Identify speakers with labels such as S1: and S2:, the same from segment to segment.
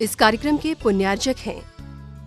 S1: इस कार्यक्रम के पुण्यार्चक हैं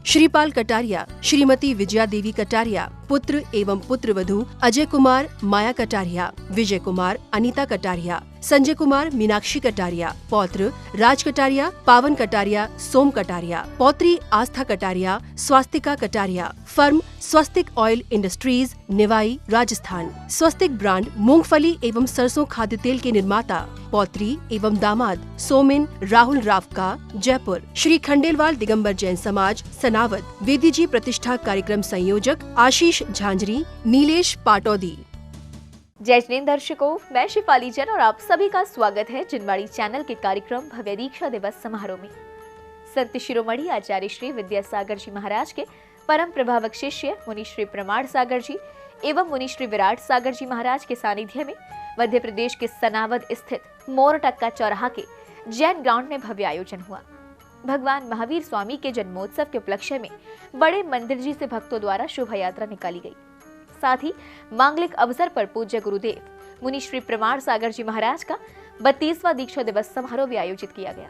S1: श्रीपाल कटारिया, श्रीमती विजया देवी कटारिया, पुत्र एवं पुत्रवधू अजय कुमार, माया कटारिया, विजय कुमार, अनीता कटारिया, संजय कुमार, मीनाक्षी कटारिया, पौत्र राज कटारिया, पावन कटारिया, सोम कटारिया, पौत्री आस्था कटारिया, स्वास्तिका कटारिया। फर्म स्वस्तिक ऑयल इंडस्ट्रीज, निवाई, राजस्थान। स्वस्तिक ब्रांड मूंगफली एवं सरसों खाद्य तेल के निर्माता। पौत्री एवं दामाद सोमिन राहुल रावका, जयपुर। श्री खंडेलवाल दिगंबर जैन समाज, सनावद। वेदी जी प्रतिष्ठा कार्यक्रम संयोजक आशीष झांझरी, नीलेश पाटौदी।
S2: जय जिन दर्शकों, मैं शिफाली जैन और आप सभी का स्वागत है जिनवाड़ी चैनल के कार्यक्रम भव्य दीक्षा दिवस समारोह में। संत शिरोमणि आचार्य श्री विद्यासागर जी महाराज के परम प्रभावक शिष्य मुनि श्री प्रमाण सागर जी एवं मुनि श्री विराट सागर जी महाराज के सानिध्य में मध्य प्रदेश के सनावद स्थित मोरटक्का चौराहा के जैन ग्राउंड में भव्य आयोजन हुआ। भगवान महावीर स्वामी के जन्मोत्सव के उपलक्ष्य में बड़े मंदिर जी से भक्तों द्वारा शोभा यात्रा निकाली गई। साथ ही मांगलिक अवसर पर पूज्य गुरुदेव मुनि श्री प्रमाण सागर जी महाराज का 32वां दीक्षा दिवस समारोह भी आयोजित किया गया।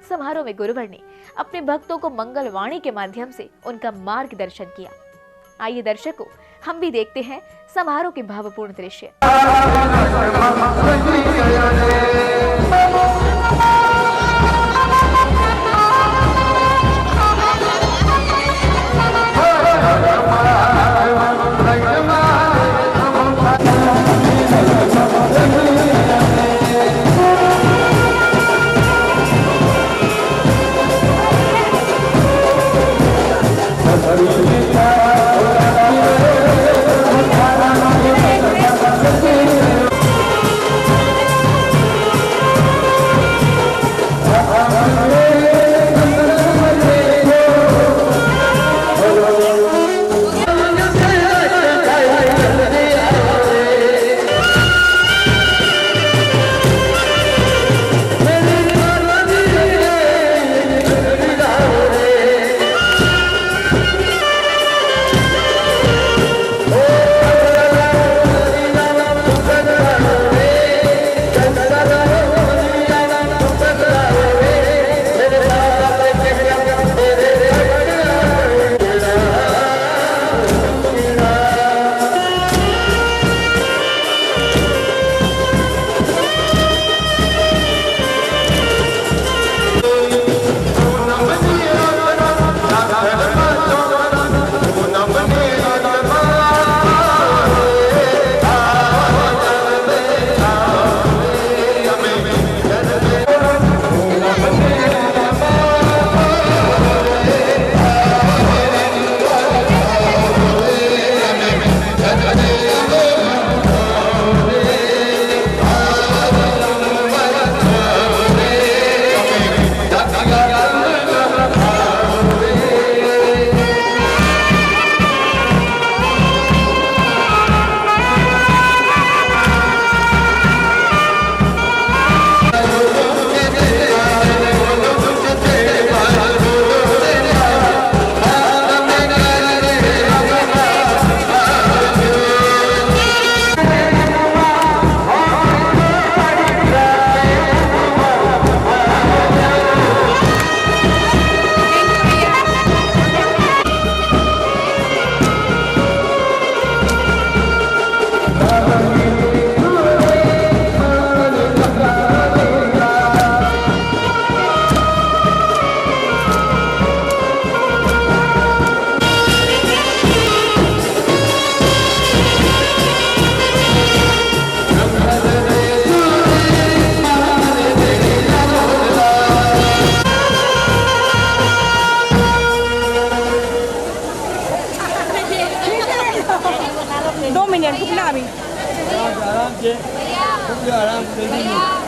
S2: समारोह में गुरुवर ने अपने भक्तों को मंगल वाणी के माध्यम से उनका मार्गदर्शन किया। आइए दर्शकों, हम भी देखते हैं समारोह के भावपूर्ण दृश्य।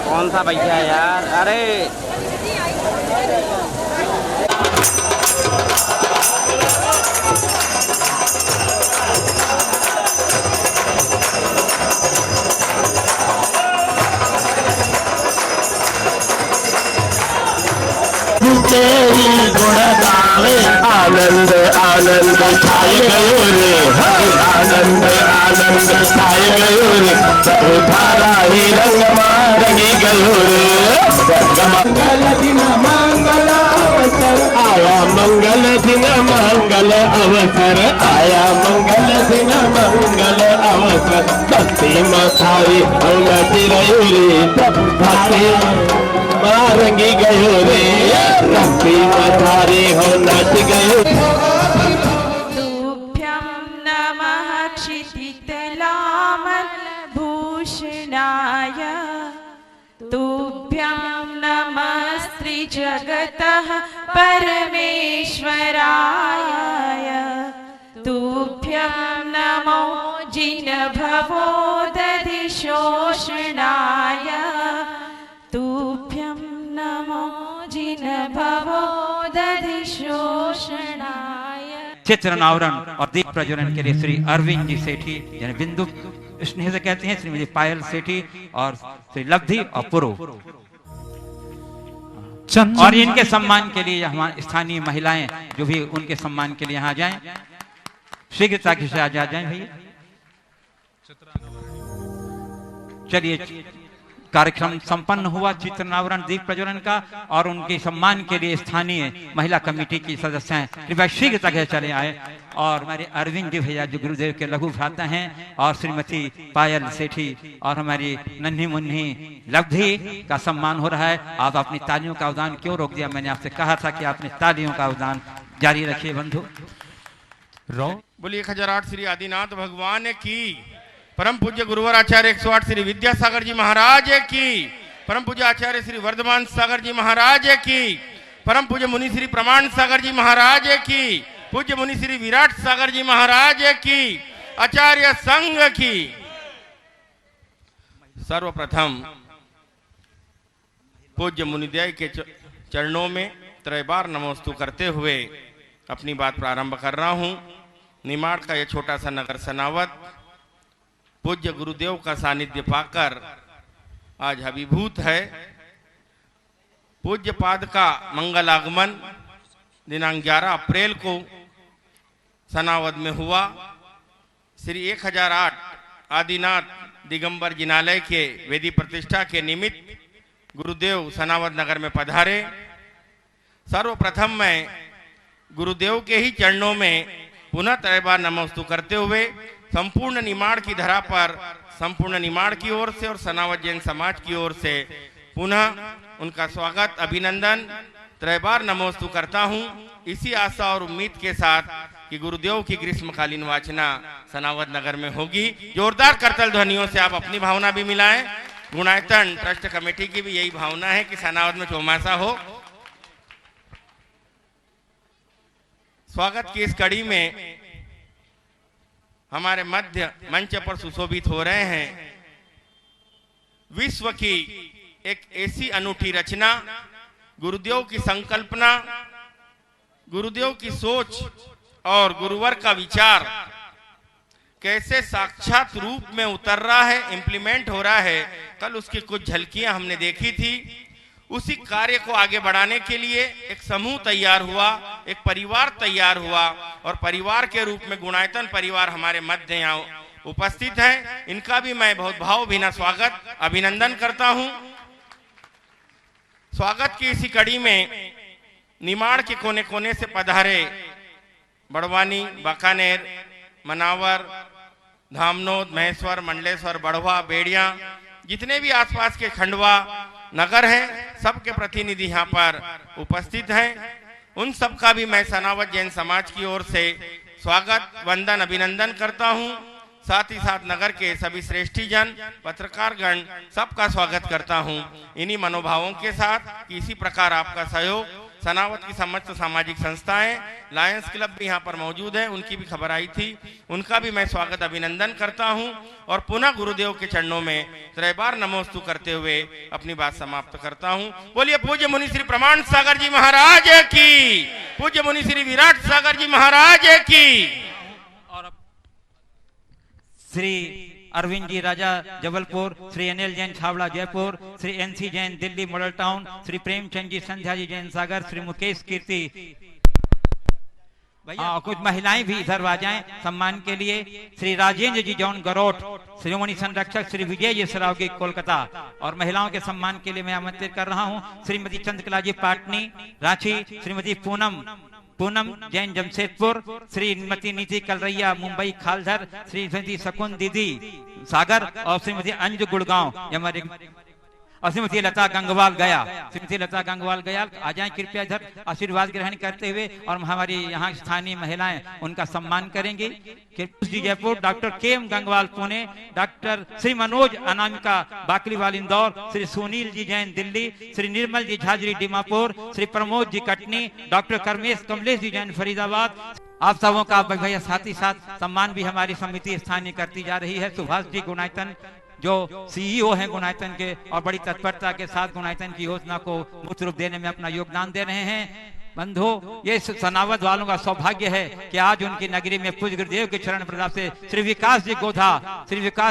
S3: कौन सा भैया यार? अरे
S4: आनंद आनंद छाय गयो रे, आनंद आनंद छाय गयो रे, धारा ही रंग रंगी गयो रे। मंगल दिन मंगला मंगल दिन मंगल अवसर आया मंगल दिन मंगल अवसर भक्ति मथारी उन्नति रयूरी भक्ति मारंगी गयो रे भक्ति मथारी हो नच गयो।
S5: तुभ्यं नमः क्षितितलामलभूषणाय तुभ्यं नमस्त्रिजगतः परमेश्वराय तुभ्यं नमो जिनभवोदधिशोषणाय तुभ्यं नमो जिनभवोदधिशोषणाय।
S6: चित्र अनावरण और दीप प्रज्वलन के लिए श्री अरविंद जी सेठी यानी बिंदु स्नेह से कहते हैं, श्रीमती पायल सेठी और श्री लब्धि और पुरो। और इनके सम्मान के लिए हमारे स्थानीय महिलाएं जो भी उनके सम्मान के लिए यहाँ जाएं, शीघ्रता के साथ आ जाएं भैया। चलिए कार्यक्रम संपन्न हुआ चित्रनावरण दीप प्रज्वलन का और उनके सम्मान के लिए स्थानीय महिला कमेटी की सदस्य कृपया शीघ्रता के चले आए। और हमारे अरविंद जी भैया जो गुरुदेव के लघु भ्राता हैं और श्रीमती पायल सेठी और हमारी नन्ही मुन्नी लब्धि का सम्मान हो रहा है। आप अपनी तालियों का अवदान क्यों रोक दिया? मैंने आपसे कहा था कि आपने तालियों का अवदान जारी रखिए बंधु।
S7: बोलिए खजराट श्री आदिनाथ भगवान की, परम पूज्य गुरुवर आचार्य 108 श्री विद्यासागर जी महाराज की, परम पूज्य आचार्य श्री वर्धमान सागर जी महाराज की, परम पूज्य मुनि श्री प्रमाण सागर जी महाराज की, पूज्य मुनि श्री विराट सागर जी महाराज की, आचार्य संघ की। सर्वप्रथम पूज्य मुनिद्वय के चरणों में त्रैबार नमोस्तु करते हुए अपनी बात प्रारंभ कर रहा हूं। निमाड़ का यह छोटा सा नगर सनावत पूज्य गुरुदेव का सानिध्य पाकर आज अभिभूत है। पूज्य पाद का मंगल आगमन दिनांक 11 अप्रैल को सनावद में हुआ। श्री 1008 आदिनाथ दिगंबर जिनालय के वेदी प्रतिष्ठा के निमित्त गुरुदेव सनावद नगर में पधारे। सर्वप्रथम मैं गुरुदेव के ही चरणों में पुनः त्रैबार नमोस्तु करते हुए संपूर्ण निमाड़ की धरा पर संपूर्ण निमाड़ की ओर से और सनावद जैन समाज की ओर से पुनः उनका स्वागत अभिनंदन त्रैबार नमोस्तु करता हूं, इसी आशा और उम्मीद के साथ कि गुरुदेव की ग्रीष्मकालीन वाचना सनावद नगर में होगी। जोरदार करतल ध्वनियों से आप अपनी भावना भी मिलाएं। गुणायतन ट्रस्ट कमेटी की भी यही भावना है कि सनावद में चौमासा हो। स्वागत की इस कड़ी में हमारे मध्य मंच पर सुशोभित हो रहे हैं विश्व की एक ऐसी अनूठी रचना, गुरुदेव की संकल्पना, गुरुदेव की सोच और गुरुवर का विचार कैसे साक्षात रूप में उतर रहा है, इंप्लीमेंट हो रहा है। कल उसकी कुछ झलकियां हमने देखी थी। उसी कार्य को आगे बढ़ाने के लिए एक समूह तैयार हुआ, एक परिवार तैयार हुआ और परिवार के रूप में गुणायतन परिवार हमारे मध्य यहाँ उपस्थित है। इनका भी मैं बहुत भावभीना स्वागत अभिनंदन करता हूं। स्वागत की इसी कड़ी में निमाड़ के कोने कोने से पधारे बड़वानी, बाकानेर, मनावर, धामनोद, महेश्वर, मंडलेश्वर, बड़वा, बेड़िया, जितने भी आसपास के खंडवा नगर हैं, सबके प्रतिनिधि यहाँ पर उपस्थित हैं। उन सबका भी मैं सनावद जैन समाज की ओर से स्वागत वंदन अभिनंदन करता हूँ। साथ ही साथ नगर के सभी श्रेष्ठी जन, पत्रकारगण, सबका स्वागत करता हूँ। इन्हीं मनोभावों के साथ कि इसी प्रकार आपका सहयोग सनावद की समस्त सामाजिक संस्थाएं, लायंस क्लब भी यहाँ पर मौजूद है, उनकी भी खबर आई थी, उनका भी मैं स्वागत अभिनंदन करता हूँ और पुनः गुरुदेव के चरणों में त्रैबार नमोस्तु करते हुए अपनी बात समाप्त करता हूँ। बोलिए पूज्य मुनि श्री प्रमाण सागर जी महाराज की, पूज्य मुनि श्री विराट सागर जी महाराज की।
S6: और Shri Arvind ji Raja Jabalpur, Shri Anil Jain Chhawra Jaipur, Shri NC Jain Delhi Model Town, Shri Premchand ji Sandhya ji Jain Sagar, Shri Mukesh Kirti भैया, कुछ महिलाएं भी इधर आ जाएं सम्मान के लिए। श्री राजेंद्र जी जॉन गरोट, श्रीमणि संरक्षक श्री विजय जी सरावगी कोलकाता। और महिलाओं के सम्मान के लिए मैं आमंत्रित कर रहा हूं श्रीमती चंद्रकला जी पाटनी रांची, श्रीमती पूनम पूनम जैन जमशेदपुर, श्रीमती नीति कलरैया मुंबई खालधर, श्रीमती शकुन दीदी सागर और श्रीमती अंजू गुड़गांव हमारे, और श्रीमती लता गंगवाल गया। श्रीमती लता गंगवाल गया आ जाए कृपया इधर आशीर्वाद ग्रहण करते हुए, और हमारी यहाँ स्थानीय महिलाएं उनका सम्मान करेंगी। जी जयपुर, डॉक्टर के एम गंगवाल पुणे, डॉक्टर श्री मनोज अनामिका बाकलीवाल इंदौर, श्री सुनील जी जैन दिल्ली, श्री निर्मल जी झाजरी दीमापुर, श्री प्रमोद जी कटनी, डॉक्टर कमलेश जी जैन फरीदाबाद। आप सबों का भैया साथ ही साथ सम्मान भी हमारी समिति स्थानीय करती जा रही है। सुभाष जी गुणायतन जो सीईओ हैं गुणायतन के, और बड़ी तत्परता के साथ गुणायतन की योजना को मूर्त रूप देने में अपना योगदान दे रहे हैं। बंधु, ये सनावद वालों का सौभाग्य है कि आज उनकी नगरी में पूज्य गुरुदेव के चरण प्रताप से श्री विकास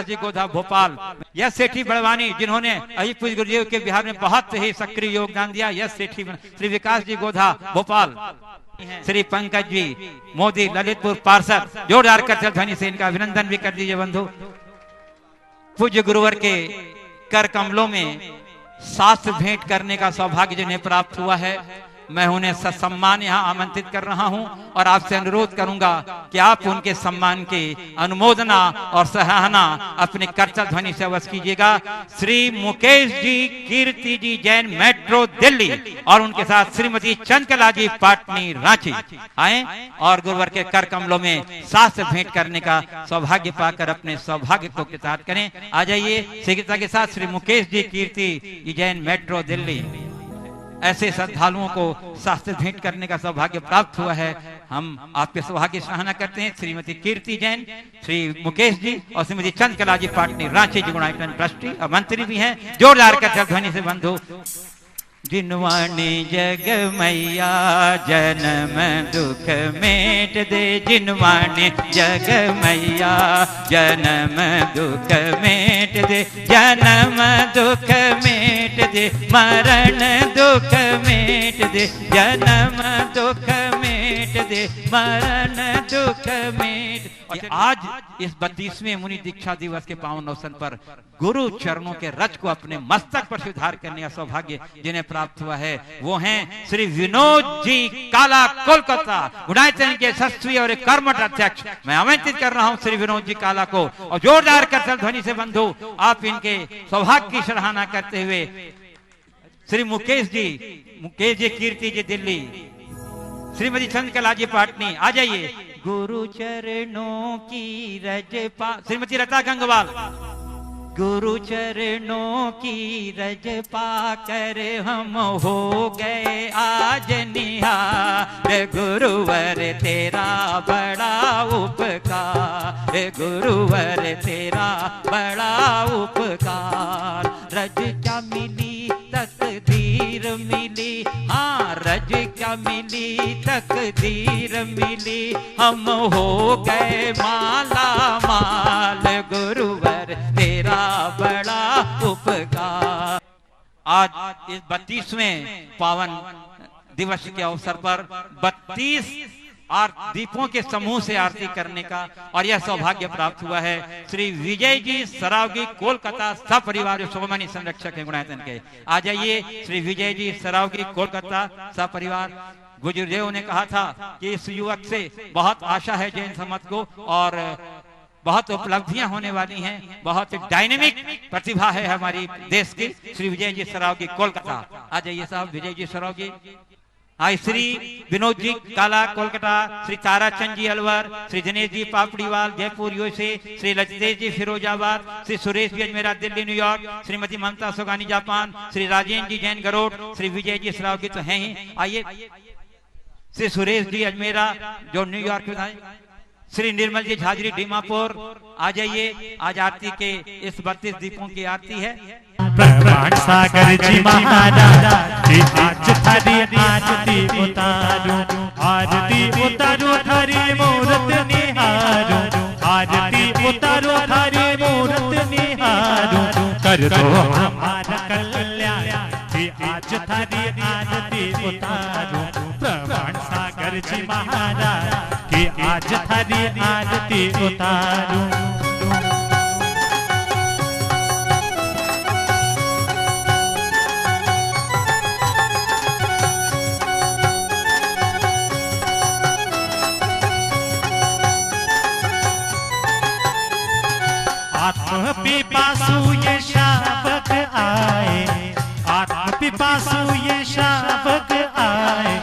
S6: जी गोधा भोपाल, यश सेठी बड़वानी जिन्होंने अभी पूज्य गुरुदेव के बिहार में बहुत ही सक्रिय योगदान दिया, यश सेठी श्री विकास जी गोधा भोपाल, श्री पंकज जी मोदी ललितपुर पार्षद, जोरदार करतल ध्वनि से इनका अभिनंदन भी कर दीजिए। बंधु, पूज्य गुरुवर के कर कमलों में शास्त्र भेंट करने का सौभाग्य जिन्हें प्राप्त हुआ है, मैं उन्हें ससम्मान यहाँ आमंत्रित कर रहा हूँ और आपसे अनुरोध करूंगा कि आप उनके सम्मान की अनुमोदना और सराहना अपने करतल ध्वनि से अवश्य कीजिएगा। श्री मुकेश जी कीर्ति जी जैन मेट्रो दिल्ली और उनके साथ श्रीमती चंद्रकला जी पाटनी रांची आए और गुरुवर के कर कमलों में शास्त्र भेंट करने का सौभाग्य पाकर अपने सौभाग्य को कृतार्थ करें। आ जाइए शीघ्रता के साथ श्री मुकेश जी कीर्ति जी जैन मेट्रो दिल्ली। ऐसे श्रद्धालुओं को शास्त्र भेंट करने का सौभाग्य प्राप्त हुआ है, हम आपके सौभाग्य की सराहना करते हैं। श्रीमती कीर्ति जैन, श्री मुकेश जी और श्रीमती चंद्रकला जी पाटनी रांची जी गुणायतन ट्रस्टी और मंत्री भी हैं। जोरदार करतल ध्वनि से बंधु। जिनवाणी जग मैया जन्म दुख मेट दे, जिनवाणी जग मैया जन्म दुख मेट दे, जन्म दुख मेट दे, मरण दुख मेट दे, जन्म दुख मेट दे, मरण दुख मेट। आज इस 32वें मुनि दीक्षा दिवस के पावन अवसर पर गुरु चरणों के रज को अपने मस्तक पर सुधार करने का सौभाग्य जिन्हें प्राप्त हुआ है वो हैं श्री विनोद जी काला कोलकाता गुणायतन के शास्त्रीय और कर्मठ अध्यक्ष। मैं आमंत्रित कर रहा हूं श्री विनोद जी काला को और जोरदार करतल ध्वनि से बंधु आप इनके सौभाग्य की सराहना करते हुए श्री मुकेश जी कीर्ति जी दिल्ली, श्रीमती चंद्रकला जी पाटनी आ जाइए। गुरु चरणों की रज पा, श्रीमती लता गंगवाल, गुरु चरणों की रज पाकर हम हो गए आज निहार, गुरुवर तेरा बड़ा उपकार, गुरुवर तेरा बड़ा उपकार। रज क्या मिली तकदीर मिली, हाँ रज क्या मिली तकदीर मिली, हम हो गए माला माल, गुरुवर तेरा बड़ा उपकार। आज इस 32वें पावन दिवस के अवसर पर 32 दीपों के समूह से आरती करने का और यह सौभाग्य प्राप्त हुआ है। श्री विजय जी सरावगी कोलकाता सपरिवार शिरोमणि संरक्षक है गुणायतन के। आ जाइए श्री विजय जी सरावगी कोलकाता सपरिवार। गुरुदेव ने कहा था कि इस युवक से बहुत आशा है जैन समाज को और बहुत उपलब्धियां होने वाली हैं, बहुत डायनेमिक प्रतिभा है हमारी देश की। श्री विजय जी सरावगी कोलकाता आ जाइए साहब। विजय जी सरावगी। श्री विनोद जी काला कोलकाता, श्री ताराचंद जी अलवर, श्री दिनेश जी पापड़ीवाल जयपुर यूएसए, श्री ललितेश जी फिरोजाबाद, श्री सुरेश जी अजमेरा दिल्ली न्यूयॉर्क, श्रीमती ममता सोगानी जापान, श्री राजेंद्र जी जैन गरोड, श्री विजय जी सरावगी तो हैं ही। आइए श्री सुरेश जी अजमेरा जो न्यूयॉर्क में आए, श्री निर्मल जी झाजरी दीमापुर आ जाइए। आज आरती के इस 32 दीपों की आरती है।
S8: प्रमाण सागर जी महाराज आज थारी आरती उतारू, आरती उतारू थारी मूरत निहारू, आरती उतारू थारी मूरत निहारू, कर दो हमारा कल्याण जी आज थारी आरती उतारू। प्रमाण सागर जी महाराज की आज थारी आरती उतारू। आत्म पिपासु ये शावक आए, आत्म पिपासु ये शावक आए,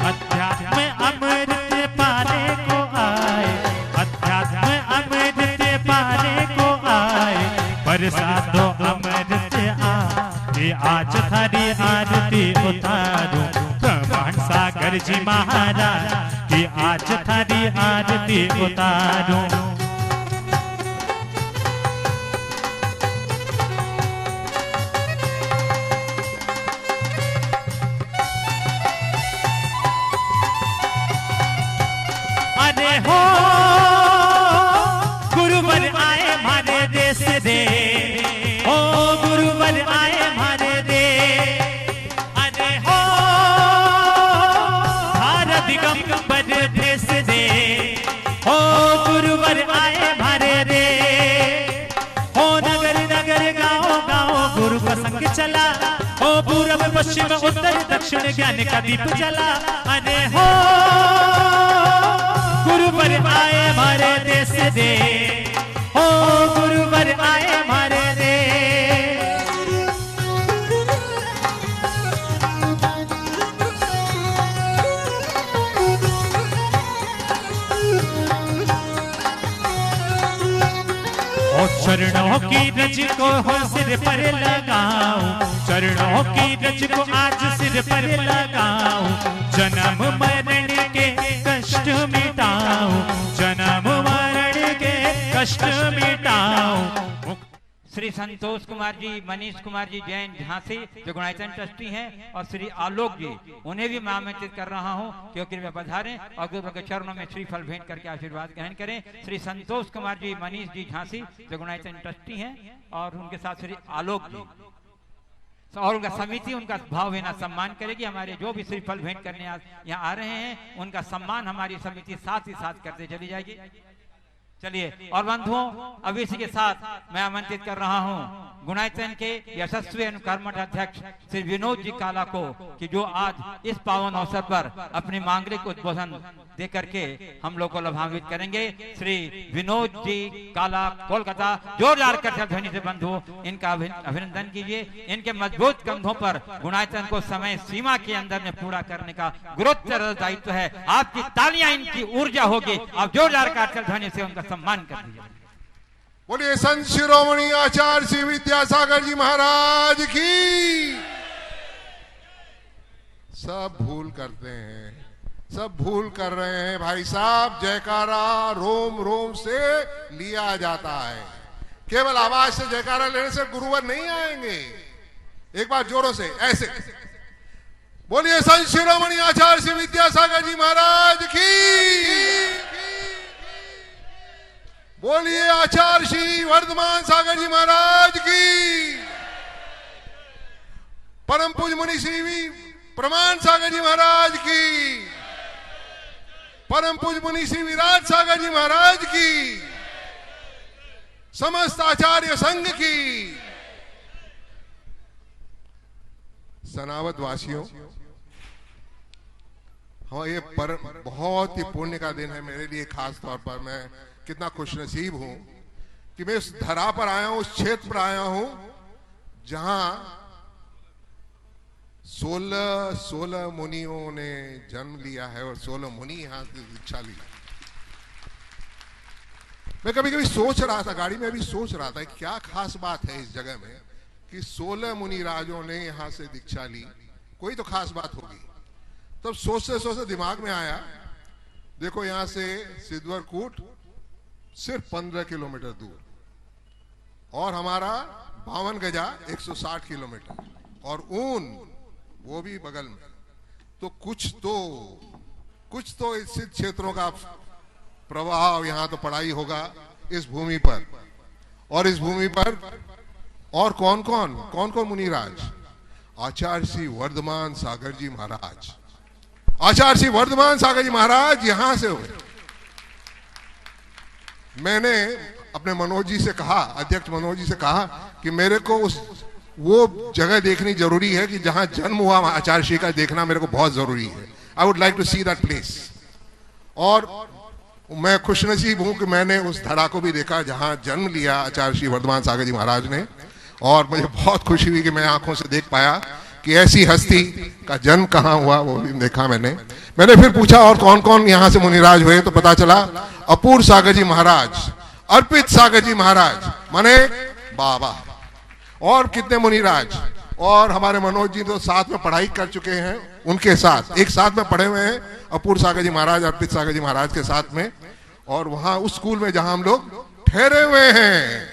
S8: अध्यात्म अमृत पाने को आए, अध्यात्म अमृत पाने को आए, बरसातो अमृत ये आज थारी आरती उतारो प्रमाण सागर जी महाराज कि आज थारी आरती उतारो। अरे हो गुरुवर आए हमारे देश दे, ओ गुरुवर आए हमारे दे, अरे हो भारत दिगंबर देश दे, ओ गुरुवर आए हमारे दे, हो नगर नगर गाँव गाँव गुरु का संग चला, ओ पूरब पश्चिम उत्तर दक्षिण ज्ञान का दीप जला, अरे हो गुरुवर आए हमारे देश दे, ओ गुरुवर आए हमारे दे। ओ चरणों की रज को हो सिर पर लगाऊं, चरणों की रज को आज सिर पर लगाऊं, जन्म मरण के कष्ट मिटाऊं, जन्म मरण के कष्ट मिटाऊं।
S6: श्री संतोष कुमार जी, मनीष कुमार जी जैन झांसी जो गुणायतन ट्रस्टी हैं, और श्री आलोक जी, उन्हें भी मैं आमंत्रित कर रहा हूं क्योंकि वे पधारें और गुरु के चरणों में श्रीफल भेंट करके आशीर्वाद ग्रहण करें। श्री संतोष कुमार जी, मनीष जी झांसी जो गुणायतन ट्रस्टी हैं, और उनके साथ श्री आलोक जी, और उनका समिति उनका भावभीना सम्मान करेगी। हमारे जो भी श्रीफल भेंट करने यहाँ आ रहे हैं उनका सम्मान हमारी समिति साथ ही साथ करते चली जाएगी। चलिए, और बंधुओं अभी इसी के साथ मैं आमंत्रित कर रहा हूं गुणायतन के यशस्वी अनुकर्मठ अध्यक्ष श्री विनोद जी काला को कि जो आज इस पावन अवसर पर अपनी मांगलिक उद्बोधन दे करके हम लोग को लाभान्वित करेंगे। श्री विनोद जी काला कोलकाता, जोरदार कर ध्वनि से बंधुओं इनका अभिनंदन कीजिए। इनके मजबूत कंधों पर गुणायतन को समय सीमा के अंदर में पूरा करने का गुरुत्व दायित्व है। आपकी तालियां इनकी ऊर्जा होगी। आप जोरदार कर ध्वनि से उनका सम्मान कर दीजिए।
S9: बोलिए संत शिरोमणि आचार्य श्री विद्यासागर जी महाराज की। सब भूल करते हैं, सब भूल कर रहे हैं भाई साहब। जयकारा रोम रोम से लिया जाता है, केवल आवाज से जयकारा लेने से गुरुवर नहीं आएंगे। एक बार जोरों से ऐसे बोलिए संत शिरोमणि आचार्य श्री विद्यासागर जी महाराज की। बोलिए आचार्य श्री वर्धमान सागर जी महाराज की। परम पूज मुनि श्री प्रमाण सागर जी महाराज की। परम पूज मुनि श्री विराट सागर जी महाराज की। समस्त आचार्य संघ की। सनावत वासियों, हाँ, ये बहुत ही पुण्य का दिन है मेरे लिए। खास तौर पर मैं कितना खुशनसीब हूं कि मैं उस धरा पर आया हूं, उस क्षेत्र पर आया हूं जहां 16 मुनियों ने जन्म लिया है और 16 मुनि यहां से दीक्षा ली। मैं कभी कभी सोच रहा था, गाड़ी में भी सोच रहा था कि क्या खास बात है इस जगह में कि 16 मुनि राजों ने यहां से दीक्षा ली। कोई तो खास बात होगी। तब सोचते सोचते दिमाग में आया, देखो यहां से सिद्धवर कूट सिर्फ 15 किलोमीटर दूर, और हमारा 52 गजा 160 किलोमीटर, और ऊन वो भी बगल में। तो कुछ तो इस क्षेत्रों का प्रभाव यहाँ तो पड़ा ही होगा इस भूमि पर। और इस भूमि पर और कौन कौन मुनिराज? आचार्य श्री वर्धमान सागर जी महाराज। आचार्य श्री वर्धमान सागर जी महाराज यहां से हुए। मैंने अपने मनोज जी से कहा, अध्यक्ष मनोज जी से कहा कि मेरे को वो जगह देखनी जरूरी है कि जहां जन्म हुआ आचार्य श्री का, देखना मेरे को बहुत जरूरी है। I would like to see that place. और मैं खुशनसीब हूं कि मैंने उस धरा को भी देखा जहां जन्म लिया आचार्य श्री वर्धमान सागर जी महाराज ने, और मुझे बहुत खुशी हुई कि मैं आंखों से देख पाया कि ऐसी हस्ती का जन्म कहाँ हुआ, वो भी देखा मैंने फिर पूछा और कौन कौन यहाँ से मुनिराज हुए, तो पता चला अपूर्व सागर जी महाराज, अर्पित सागर जी महाराज माने बाबा, और कितने मुनिराज, और हमारे मनोज जी तो साथ में पढ़ाई कर चुके हैं, उनके साथ एक साथ में पढ़े हुए हैं अपूर्व सागर जी महाराज, अर्पित सागर जी महाराज के साथ में, और वहां उस स्कूल में जहां हम लोग ठहरे हुए हैं।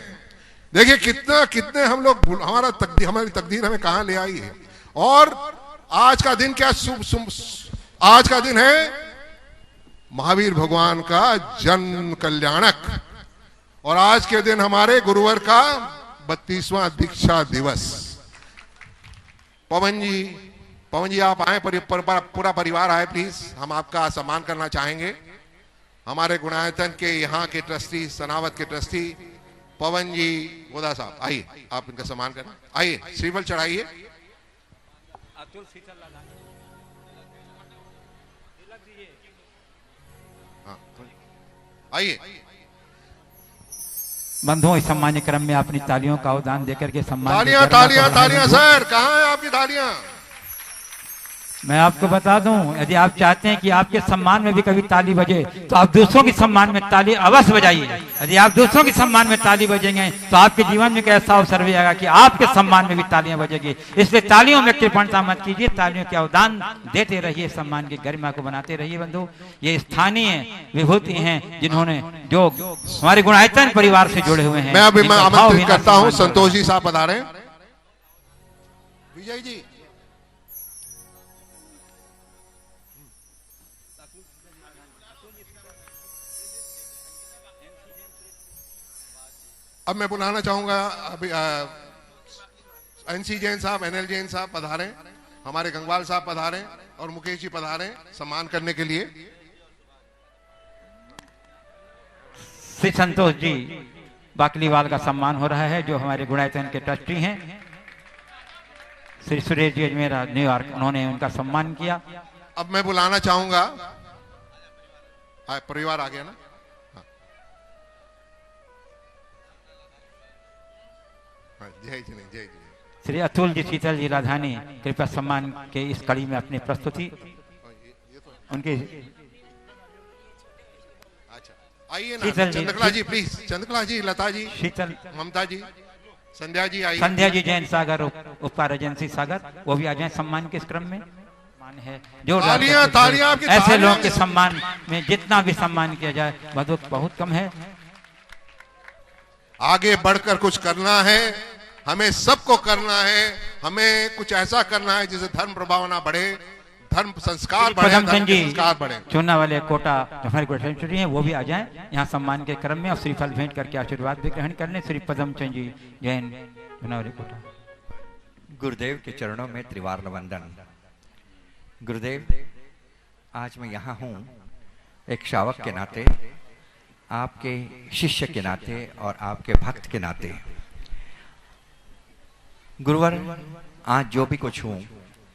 S9: देखिए कितने हम लोग, हमारी तकदीर हमें कहां ले आई है। और आज का दिन क्या आज का दिन है महावीर भगवान का जन्म कल्याणक, और आज के दिन हमारे गुरुवर का 32वां दीक्षा दिवस। पवन जी आप आए, पूरा परिवार आए प्लीज, हम आपका सम्मान करना चाहेंगे। हमारे गुणायतन के यहाँ के ट्रस्टी, सनावत के ट्रस्टी पवन जी गोदा साहब, आइए आप इनका सम्मान करना, आइए श्रीफल चढ़ाइए। आइए
S6: बंधुओं, इस सम्मान क्रम में अपनी तालियों का अवदान देकर के सम्मान,
S9: तालियां सर, कहाँ है आपकी तालियां?
S6: मैं आपको बता दूं, यदि आप चाहते हैं कि आपके सम्मान में भी कभी ताली बजे, तो आप दूसरों के सम्मान में ताली अवश्य बजाइए। यदि आप दूसरों के सम्मान में ताली बजेंगे तो आपके जीवन में एक ऐसा अवसर भी आएगा कि आपके सम्मान में भी तालियां बजेगी। इसलिए तालियों में कृपणता मत कीजिए, तालियों के अवदान देते रहिए, सम्मान की गरिमा को बनाते रहिए। बंधु, ये स्थानीय विभूति हैं जिन्होंने जो हमारे गुणायतन परिवार से जुड़े हुए हैं।
S9: मैं अभी आमंत्रित करता हूँ संतोष जी साहब पधारे। विजय जी, अब मैं बुलाना चाहूंगा अभी एनसी जैन साहब, एनएल जैन साहब पधारे, हमारे गंगवाल साहब पधारे और मुकेश जी पधारे सम्मान करने के लिए।
S6: श्री संतोष जी बाकलीवाल का सम्मान हो रहा है, जो हमारे गुणायतन के ट्रस्टी हैं। श्री सुरेश जी अजमेर न्यूयॉर्क, उन्होंने उनका सम्मान किया।
S9: अब मैं बुलाना चाहूंगा, परिवार आ गया ना, जय जय
S6: श्री अतुल जी, शीतल जी, राधानी कृपया सम्मान के इस कड़ी में अपनी प्रस्तुति उनके।
S9: अच्छा आइए ना चंद्रकला जी प्लीज, चंद्रकला जी, लता जी, शीतल, ममता जी, संध्या जी आइए।
S6: संध्या जी जैन सागर, उपकार एजेंसी सागर, वो भी आ जाए सम्मान के इस क्रम में। मान है जो
S9: तालियां
S6: ऐसे लोगों के सम्मान में जितना भी सम्मान किया जाए बहुत कम है।
S9: आगे बढ़कर कुछ करना है, हमें सबको करना है, हमें कुछ ऐसा करना है जिससे धर्म प्रभावना बढ़े, धर्म संस्कार बढ़े।
S6: चुनने वाले कोटा हमारे गुरुदेव हैं, वो भी आ जाएं यहाँ सम्मान के क्रम में और श्रीफल भेंट करके आशीर्वाद भी ग्रहण कर लें। श्री पदम चंद जी जैन, चुनावली कोटा।
S10: गुरुदेव के चरणों में त्रिवार वंदन। गुरुदेव, आज मैं यहाँ हूँ एक शावक के नाते, आपके शिष्य के नाते और आपके भक्त के नाते। गुरुवर, आज जो भी कुछ हूँ,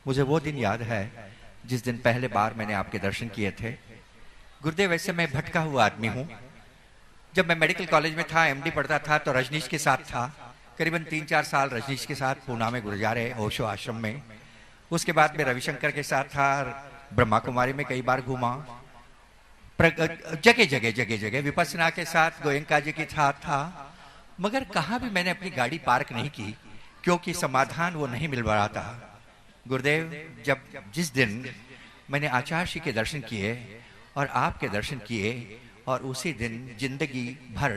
S10: मुझे वो दिन याद है जिस दिन पहले बार मैंने आपके दर्शन किए थे। गुरुदेव, वैसे मैं भटका हुआ आदमी हूँ। जब मैं मेडिकल कॉलेज में था, एमडी पढ़ता था, तो रजनीश के साथ था। करीबन 3-4 साल रजनीश के साथ पूना में गुजारे, ओशो आश्रम में। उसके बाद मैं रविशंकर के साथ था, ब्रह्मा कुमारी में कई बार घूमा, जगह जगह विपස්සना के साथ गोयंका जी के साथ था। मगर कहाँ भी मैंने अपनी गाड़ी पार्क नहीं की, क्योंकि समाधान वो नहीं मिल रहा था। गुरुदेव, जिस दिन मैंने आचार्य जी के दर्शन किए और आपके दर्शन किए, और उसी दिन जिंदगी भर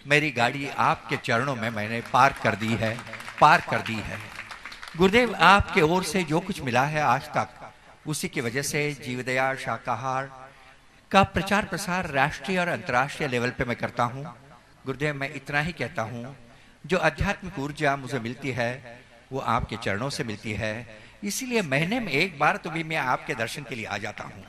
S10: मेरी गाड़ी आपके चरणों में मैंने पार्क कर दी है। गुरुदेव, आपके ओर से जो कुछ मिला है आज तक, उसी की वजह से जीवदया शाकाहार का प्रचार प्रसार राष्ट्रीय और अंतर्राष्ट्रीय लेवल पे मैं करता हूँ। गुरुदेव, मैं इतना ही कहता हूँ, जो आध्यात्मिक ऊर्जा मुझे मिलती है वो आपके चरणों से मिलती है। इसीलिए महीने में एक बार तो भी मैं आपके दर्शन के लिए आ जाता हूँ।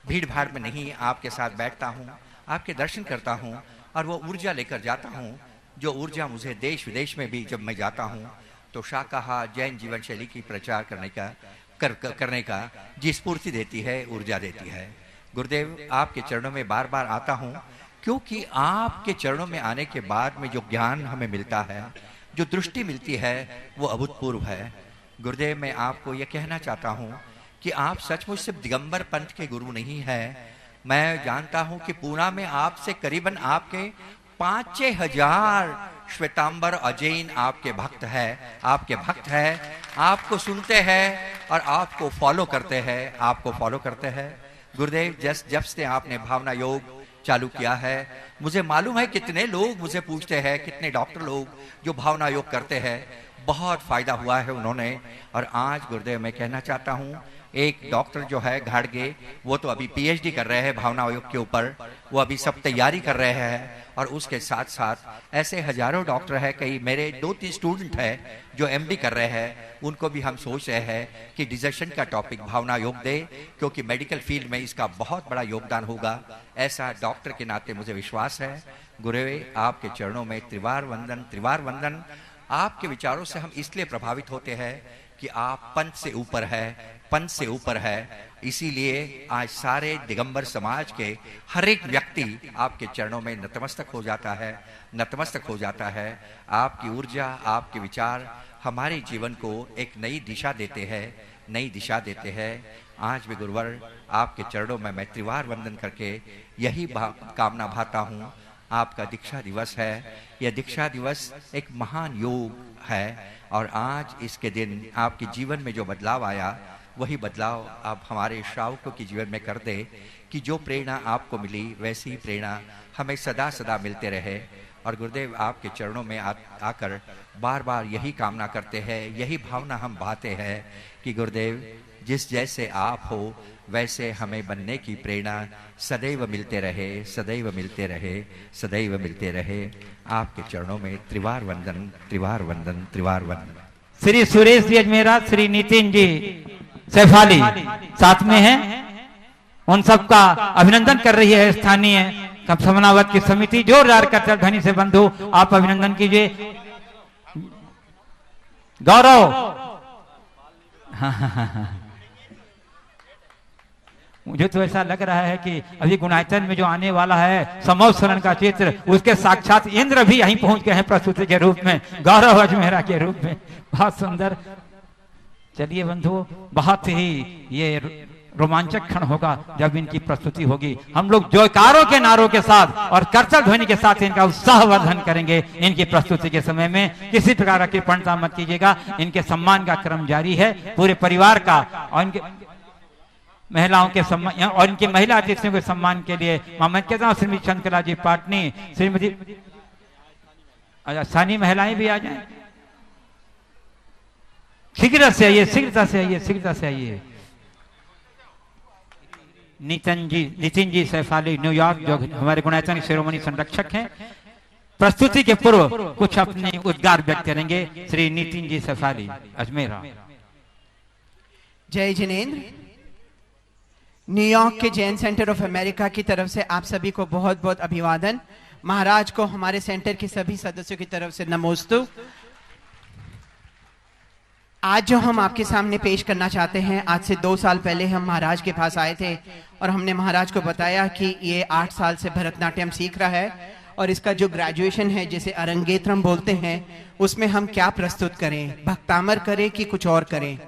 S10: भीड़ भाड़ में नहीं, आपके साथ बैठता हूँ, आपके दर्शन करता हूँ और वो ऊर्जा लेकर जाता हूँ, जो ऊर्जा मुझे देश विदेश में भी जब मैं जाता हूँ तो शाकाहार जैन जीवन शैली की प्रचार करने का जी स्फूर्ति देती है, ऊर्जा देती है। गुरुदेव, आपके चरणों में बार बार आता हूँ, क्योंकि आपके चरणों में आने के बाद में जो ज्ञान हमें मिलता है, जो दृष्टि मिलती है, वो अभूतपूर्व है। गुरुदेव, मैं आपको यह कहना चाहता हूँ कि आप सचमुच सिर्फ दिगंबर पंथ के गुरु नहीं हैं। मैं जानता हूँ कि पूना में आपसे करीबन आपके 5-6 हजार श्वेतांबर अजैन आपके भक्त हैं, आपको सुनते हैं और आपको फॉलो करते हैं। गुरुदेव, जब से आपने भावना योग चालू किया है, मुझे मालूम है कितने लोग मुझे पूछते हैं, कितने डॉक्टर लोग जो भावना योग करते हैं, बहुत फायदा हुआ है उन्होंने। और आज गुरुदेव मैं कहना चाहता हूँ, एक डॉक्टर जो है घाड़गे, वो तो अभी पीएचडी कर रहे हैं भावना योग के ऊपर, वो अभी सब तैयारी कर रहे हैं। और उसके साथ साथ ऐसे हजारों डॉक्टर हैं, कई मेरे 2-3 स्टूडेंट हैं जो एमडी कर रहे हैं, उनको भी हम सोच रहे हैं कि डिजर्शन का टॉपिक भावना योग दे, क्योंकि मेडिकल फील्ड में इसका बहुत बड़ा योगदान होगा, ऐसा डॉक्टर के नाते मुझे विश्वास है। गुरुदेव, आपके चरणों में त्रिवार वंदन। आपके विचारों से हम इसलिए प्रभावित होते हैं कि आप पंथ से ऊपर है, इसीलिए आज सारे दिगंबर समाज के हर एक व्यक्ति आपके चरणों में नतमस्तक हो जाता है। आपकी ऊर्जा, आपके विचार हमारे जीवन को एक नई दिशा देते हैं। आज भी गुरुवर, आपके चरणों में मैं त्रिवार वंदन करके यही कामना भाता हूँ। आपका दीक्षा दिवस है, यह दीक्षा दिवस एक महान योग है, और आज इसके दिन आपके जीवन में जो बदलाव आया, वही बदलाव आप हमारे श्रावकों के जीवन में कर दे, कि जो प्रेरणा आपको मिली वैसी ही प्रेरणा हमें सदा सदा मिलते रहे। और गुरुदेव, आपके चरणों में आकर बार बार यही कामना करते हैं, यही भावना हम बहाते हैं कि गुरुदेव, जिस जैसे आप हो वैसे हमें बनने की प्रेरणा सदैव मिलते रहे। आपके चरणों में त्रिवार वंदन।
S6: श्री सुरेश जी अजमेरा, श्री नितिन जी सैफाली साथ में हैं, उन सबका अभिनंदन कर रही है स्थानीय समनावत की समिति। जोरदार करतल ध्वनि से बंधु आप अभिनंदन कीजिए। गौरव, मुझे तो ऐसा लग रहा है कि अभी गुणायतन में जो आने वाला है समोत्सरण का चित्र, उसके साक्षात इंद्र भी यहीं पहुंच गए हैं प्रस्तुति के रूप में, गौरव अजमेरा के रूप में। बहुत सुंदर। चलिए बंधु, बहुत ही ये रोमांचक क्षण होगा जब इनकी प्रस्तुति होगी। हम लोग जयकारों के नारों के साथ और करतल ध्वनि के साथ इनका उत्साहवर्धन करेंगे। इनकी प्रस्तुति के समय में किसी प्रकार की कृपणता मत कीजिएगा। इनके सम्मान का क्रम जारी है, पूरे परिवार का और इनके महिलाओं के सम्मान और इनकी महिला अतिथियों के सम्मान के लिए मैं कहता हूँ श्रीमती चंद्रकला जी पाटनी, श्रीमती स्थानीय महिलाएं भी आ जाएं। शीघ्रता से आइए। नितिन जी सैफाली न्यूयॉर्क, जो हमारे गुणायतन शिरोमणि संरक्षक हैं, प्रस्तुति के पूर्व कुछ अपने उद्गार व्यक्त करेंगे। श्री नितिन जी सैफाली अजमेरा।
S11: जय जिनेंद्र। न्यूयॉर्क के जैन सेंटर ऑफ अमेरिका की तरफ से आप सभी को बहुत बहुत अभिवादन। महाराज को हमारे सेंटर के सभी सदस्यों की तरफ से नमोस्तु। आज जो हम आपके सामने पेश करना चाहते हैं, आज से 2 साल पहले हम महाराज के पास आए थे और हमने महाराज को बताया कि ये 8 साल से भरतनाट्यम सीख रहा है और इसका जो ग्रेजुएशन है, जिसे अरंगेत्रम बोलते हैं, उसमें हम क्या प्रस्तुत करें, भक्तामर करें कि कुछ और करें।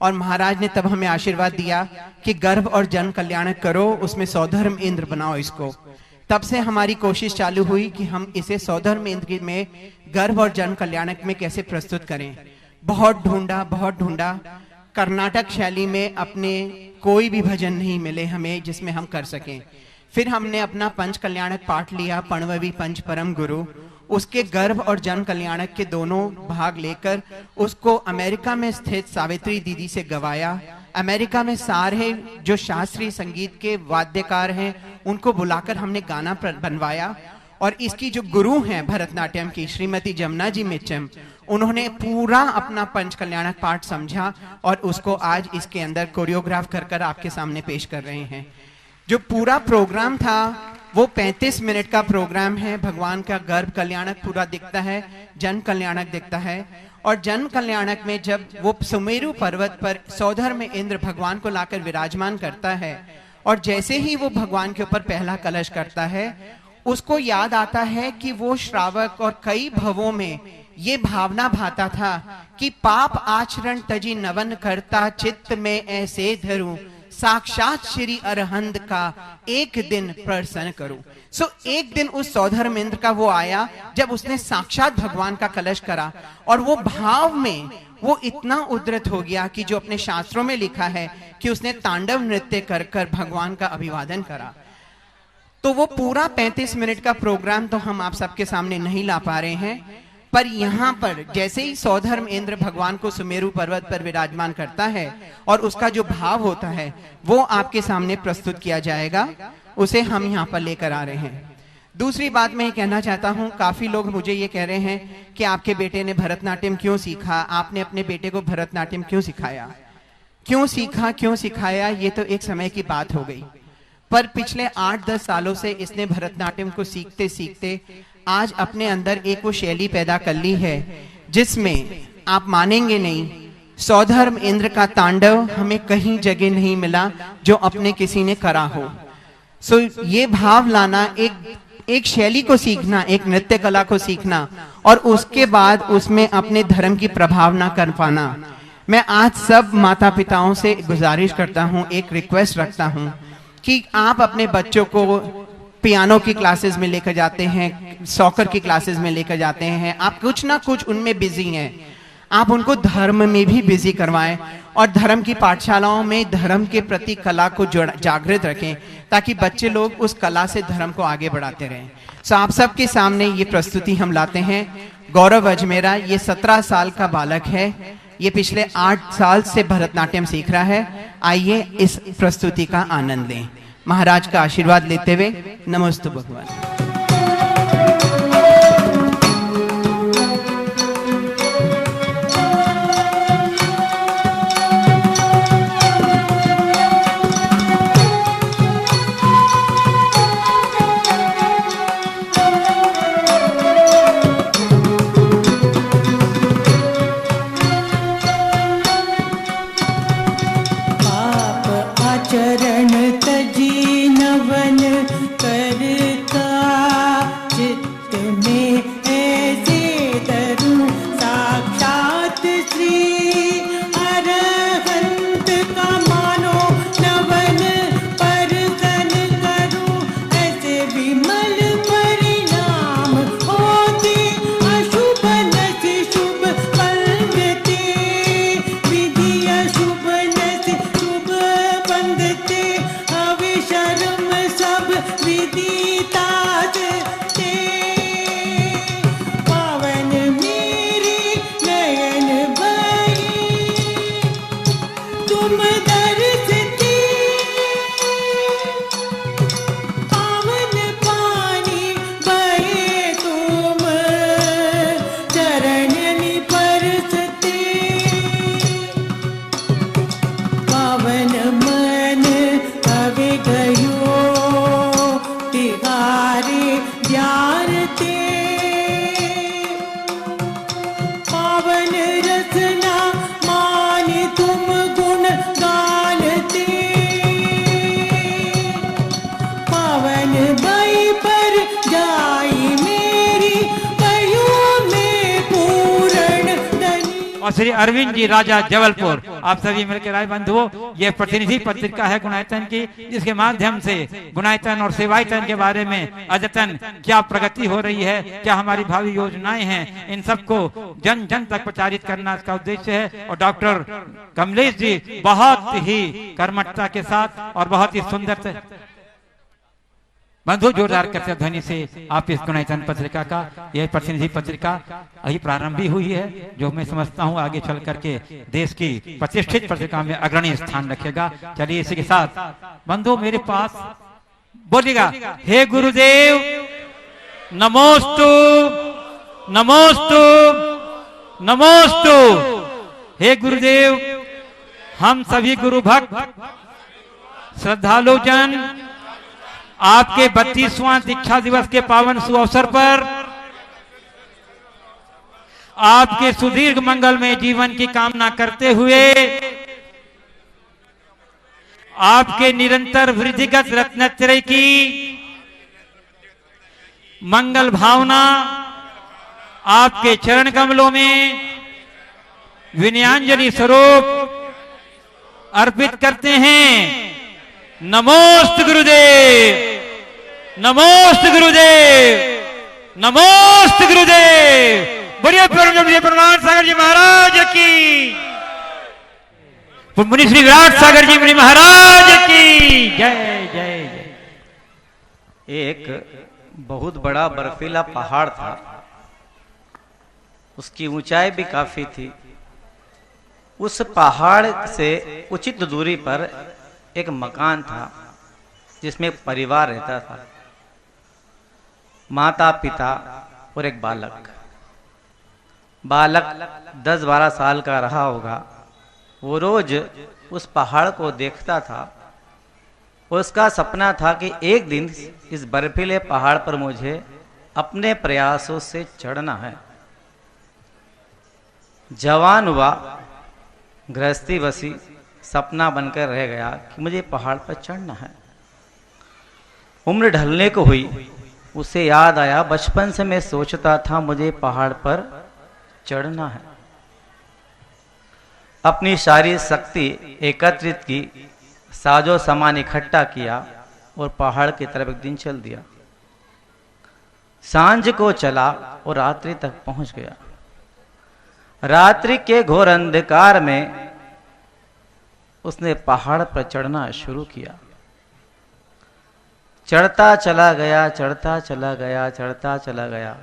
S11: और महाराज ने तब हमें आशीर्वाद दिया कि गर्भ और जन कल्याणक करो, उसमें सौधर्म इंद्र बनाओ इसको। तब से हमारी कोशिश चालू हुई कि हम इसे सौधर्म इंद्र में गर्भ और जन कल्याणक में कैसे प्रस्तुत करें। बहुत ढूंढा, कर्नाटक शैली में अपने कोई भी भजन नहीं मिले हमें जिसमें हम कर सकें। फिर हमने अपना पंच कल्याणक पाठ लिया, पणववी पंच परम गुरु, उसके गर्भ और जन कल्याणक के दोनों भाग लेकर उसको अमेरिका में स्थित सावित्री दीदी से गवाया। अमेरिका में सारे जो शास्त्रीय संगीत के वाद्यकार हैं उनको बुलाकर हमने गाना बनवाया। और इसकी जो गुरु हैं भरतनाट्यम की, श्रीमती जमुना जी मिच्चम, उन्होंने पूरा अपना पंच कल्याणक पाठ समझा और उसको आज इसके अंदर कोरियोग्राफ कर आपके सामने पेश कर रहे हैं। जो पूरा प्रोग्राम था वो 35 मिनट का प्रोग्राम है। भगवान का गर्भ कल्याणक पूरा दिखता है, जन कल्याणक दिखता है। और जन कल्याणक में जब वो सुमेरु पर्वत पर सौधर में इंद्र भगवान को लाकर विराजमान करता है और जैसे ही वो भगवान के ऊपर पहला कलश करता है, उसको याद आता है कि वो श्रावक और कई भवों में ये भावना भाता था कि पाप आचरण तजी नवन करता, चित्त में ऐसे धरूं, साक्षात श्री अरहंत का एक दिन प्रसन्न करूं। एक दिन उस सौधर्म इंद्र का वो आया जब उसने साक्षात भगवान का कलश करा, और वो भाव में वो इतना उद्धृत हो गया कि जो अपने शास्त्रों में लिखा है कि उसने तांडव नृत्य कर कर भगवान का अभिवादन करा। तो वो पूरा 35 मिनट का प्रोग्राम तो हम आप सबके सामने नहीं ला पा रहे हैं, पर यहाँ पर जैसे ही सौधर्म इंद्र भगवान को सुमेरु पर्वत पर विराजमान करता है और उसका जो भाव होता है वो आपके सामने प्रस्तुत किया जाएगा, उसे हम यहाँ पर लेकर आ रहे हैं। दूसरी बात मैं ये कहना चाहता हूँ, काफी लोग मुझे ये कह रहे हैं कि आपके बेटे ने भरतनाट्यम क्यों सीखा, आपने अपने बेटे को भरतनाट्यम क्यों सिखाया, क्यों सीखा, क्यों सिखाया, ये तो एक समय की बात हो गई। पर पिछले 8-10 सालों से इसने भरतनाट्यम को सीखते सीखते आज अपने अंदर एक वो शैली पैदा कर ली है जिसमें आप मानेंगे नहीं, सौधर्म इंद्र का तांडव हमें कहीं जगह नहीं मिला जो अपने किसी ने करा हो। ये भाव लाना, एक शैली को सीखना, एक नृत्य कला को सीखना और उसके बाद उसमें अपने धर्म की प्रभावना कर पाना। मैं आज सब माता पिताओं से गुजारिश करता हूँ, एक रिक्वेस्ट रखता हूँ कि आप अपने बच्चों को पियानो की क्लासेस में लेकर जाते हैं, सॉकर की क्लासेस में लेकर जाते हैं, आप कुछ ना कुछ उनमें बिजी हैं, आप उनको धर्म में भी बिजी करवाएं और धर्म की पाठशालाओं में धर्म के प्रति कला को जागृत रखें ताकि बच्चे लोग उस कला से धर्म को आगे बढ़ाते रहें। आप सबके सामने ये प्रस्तुति हम लाते हैं। गौरव अजमेरा ये 17 साल का बालक है, ये पिछले 8 साल से भरतनाट्यम सीख रहा है। आइए इस प्रस्तुति का आनंद लें। महाराज का आशीर्वाद लेते हुए नमोस्तु भगवान।
S6: और श्री अरविंद जी राजा जबलपुर, आप सभी मिलकर आए बंधुओं। ये प्रतिनिधि पत्रिका है गुणायतन की, जिसके माध्यम से गुणायतन और सेवायतन के बारे में अद्यतन क्या प्रगति हो रही है, क्या हमारी भावी योजनाएं हैं, इन सबको जन जन तक प्रचारित करना इसका उद्देश्य है। और डॉक्टर कमलेश जी बहुत ही कर्मठता के साथ और बहुत ही सुंदर बंधु जोरदार करते ध्वनि से आप इस गुणायतन पत्रिका का, यह प्रतिनिधि पत्रिका अभी प्रारंभ भी हुई है, जो मैं समझता हूं आगे चल करके देश की प्रतिष्ठित पत्रिका में अग्रणी स्थान रखेगा। चलिए इसी के साथ बंधु मेरे पास बोलिएगा, हे गुरुदेव नमोस्तु नमोस्तु नमोस्तु। हे गुरुदेव, हम सभी गुरु भक्त श्रद्धालु जन आपके 32वां दीक्षा दिवस के पावन सुअवसर पर आपके सुदीर्घ मंगलमय जीवन की कामना करते हुए आपके निरंतर वृद्धिगत रत्नत्रय की मंगल भावना आपके चरण कमलों में विनयांजलि स्वरूप अर्पित करते हैं। नमोस्त गुरुदेव, नमोस्त गुरुदेव, नमोस्त गुरुदेव। बोलिए प्रणाम सागर जी महाराज की, मुनि श्री विराट सागर जी मुनि महाराज की जय जय जय।
S3: एक बहुत बड़ा बर्फीला पहाड़ था, उसकी ऊंचाई भी काफी थी। उस पहाड़ से उचित दूरी पर एक मकान था जिसमें एक परिवार रहता था, माता पिता और एक बालक। बालक 10-12 साल का रहा होगा। वो रोज उस पहाड़ को देखता था। उसका सपना था कि एक दिन इस बर्फीले पहाड़ पर मुझे अपने प्रयासों से चढ़ना है। जवान हुआ, गृहस्थी बसी, सपना बनकर रह गया कि मुझे पहाड़ पर चढ़ना है। उम्र ढलने को हुई, उसे याद आया बचपन से मैं सोचता था मुझे पहाड़ पर चढ़ना है। अपनी सारी शक्ति एकत्रित की, साजो सामान इकट्ठा किया और पहाड़ की तरफ एक दिन चल दिया। सांझ को चला और रात्रि तक पहुंच गया। रात्रि के घोर अंधकार में उसने पहाड़ पर चढ़ना शुरू किया। चढ़ता चला गया, चढ़ता चला गया, चढ़ता चला गया।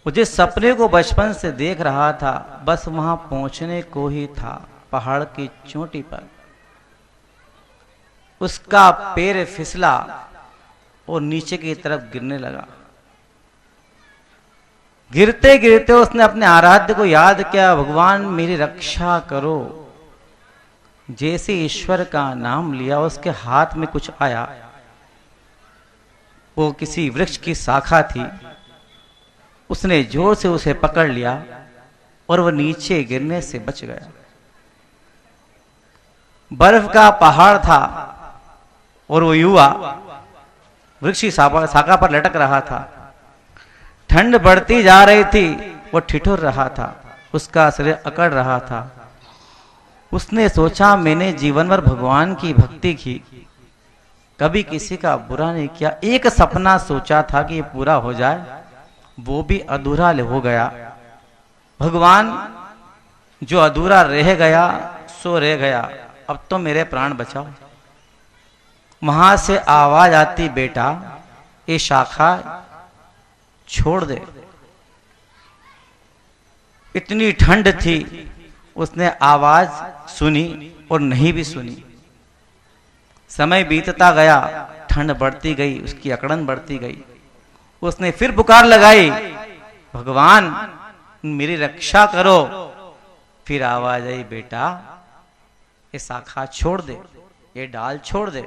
S3: मुझे सपने को बचपन से देख रहा था, बस वहां पहुंचने को ही था। पहाड़ की चोटी पर उसका पैर फिसला और नीचे की तरफ गिरने लगा। गिरते गिरते उसने अपने आराध्य को याद किया, भगवान मेरी रक्षा करो। जैसे ईश्वर का नाम लिया, उसके हाथ में कुछ आया। वो किसी वृक्ष की शाखा थी। उसने जोर से उसे पकड़ लिया और वह नीचे गिरने से बच गया। बर्फ का पहाड़ था और वो युवा वृक्ष की शाखा पर लटक रहा था। ठंड बढ़ती जा रही थी, वो ठिठुर रहा था, उसका शरीर अकड़ रहा था। उसने सोचा मैंने जीवन भर भगवान की भक्ति की, कभी किसी का बुरा नहीं किया। एक सपना सोचा था कि ये पूरा हो जाए, वो भी अधूरा हो गया। भगवान जो अधूरा रह गया सो रह गया, अब तो मेरे प्राण बचाओ। वहां से आवाज आती, बेटा ये शाखा छोड़ दे। इतनी ठंड थी, उसने आवाज सुनी और नहीं भी सुनी। समय बीतता गया, ठंड बढ़ती गई, उसकी अकड़न बढ़ती गई। उसने फिर पुकार लगाई, भगवान मेरी रक्षा करो। फिर आवाज आई, बेटा ये शाखा छोड़ दे, ये डाल छोड़ दे।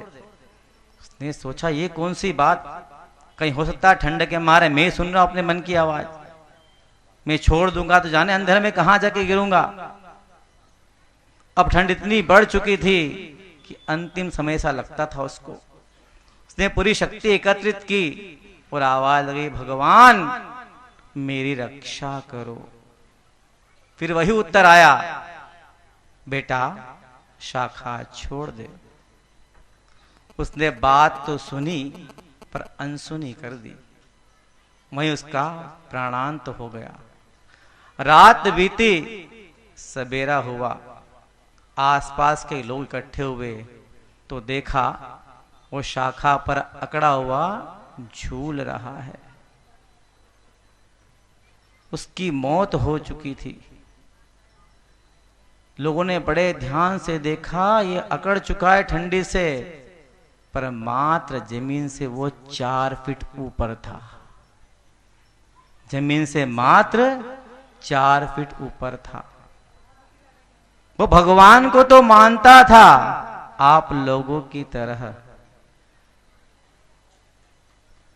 S3: उसने सोचा ये कौन सी बात, कहीं हो सकता है ठंड के मारे मैं सुन रहा हूं अपने मन की आवाज। मैं छोड़ दूंगा तो जाने अंधेरे में कहां जाके गिरूंगा। अब ठंड इतनी बढ़ चुकी थी कि अंतिम समय सा लगता था उसको। उसने पूरी शक्ति एकत्रित की और आवाज लगी, भगवान मेरी रक्षा करो। फिर वही उत्तर आया, बेटा शाखा छोड़ दे। उसने बात तो सुनी पर अनसुनी कर दी। वहीं उसका प्राणांत हो गया। रात बीती, सवेरा हुआ। आसपास के लोग इकट्ठे हुए तो देखा वो शाखा पर अकड़ा हुआ झूल रहा है। उसकी मौत हो चुकी थी। लोगों ने बड़े ध्यान से देखा, ये अकड़ चुका है ठंडी से, पर मात्र जमीन से वो 4 फीट ऊपर था। जमीन से मात्र 4 फीट ऊपर था। वो भगवान को तो मानता था, आप लोगों की तरह,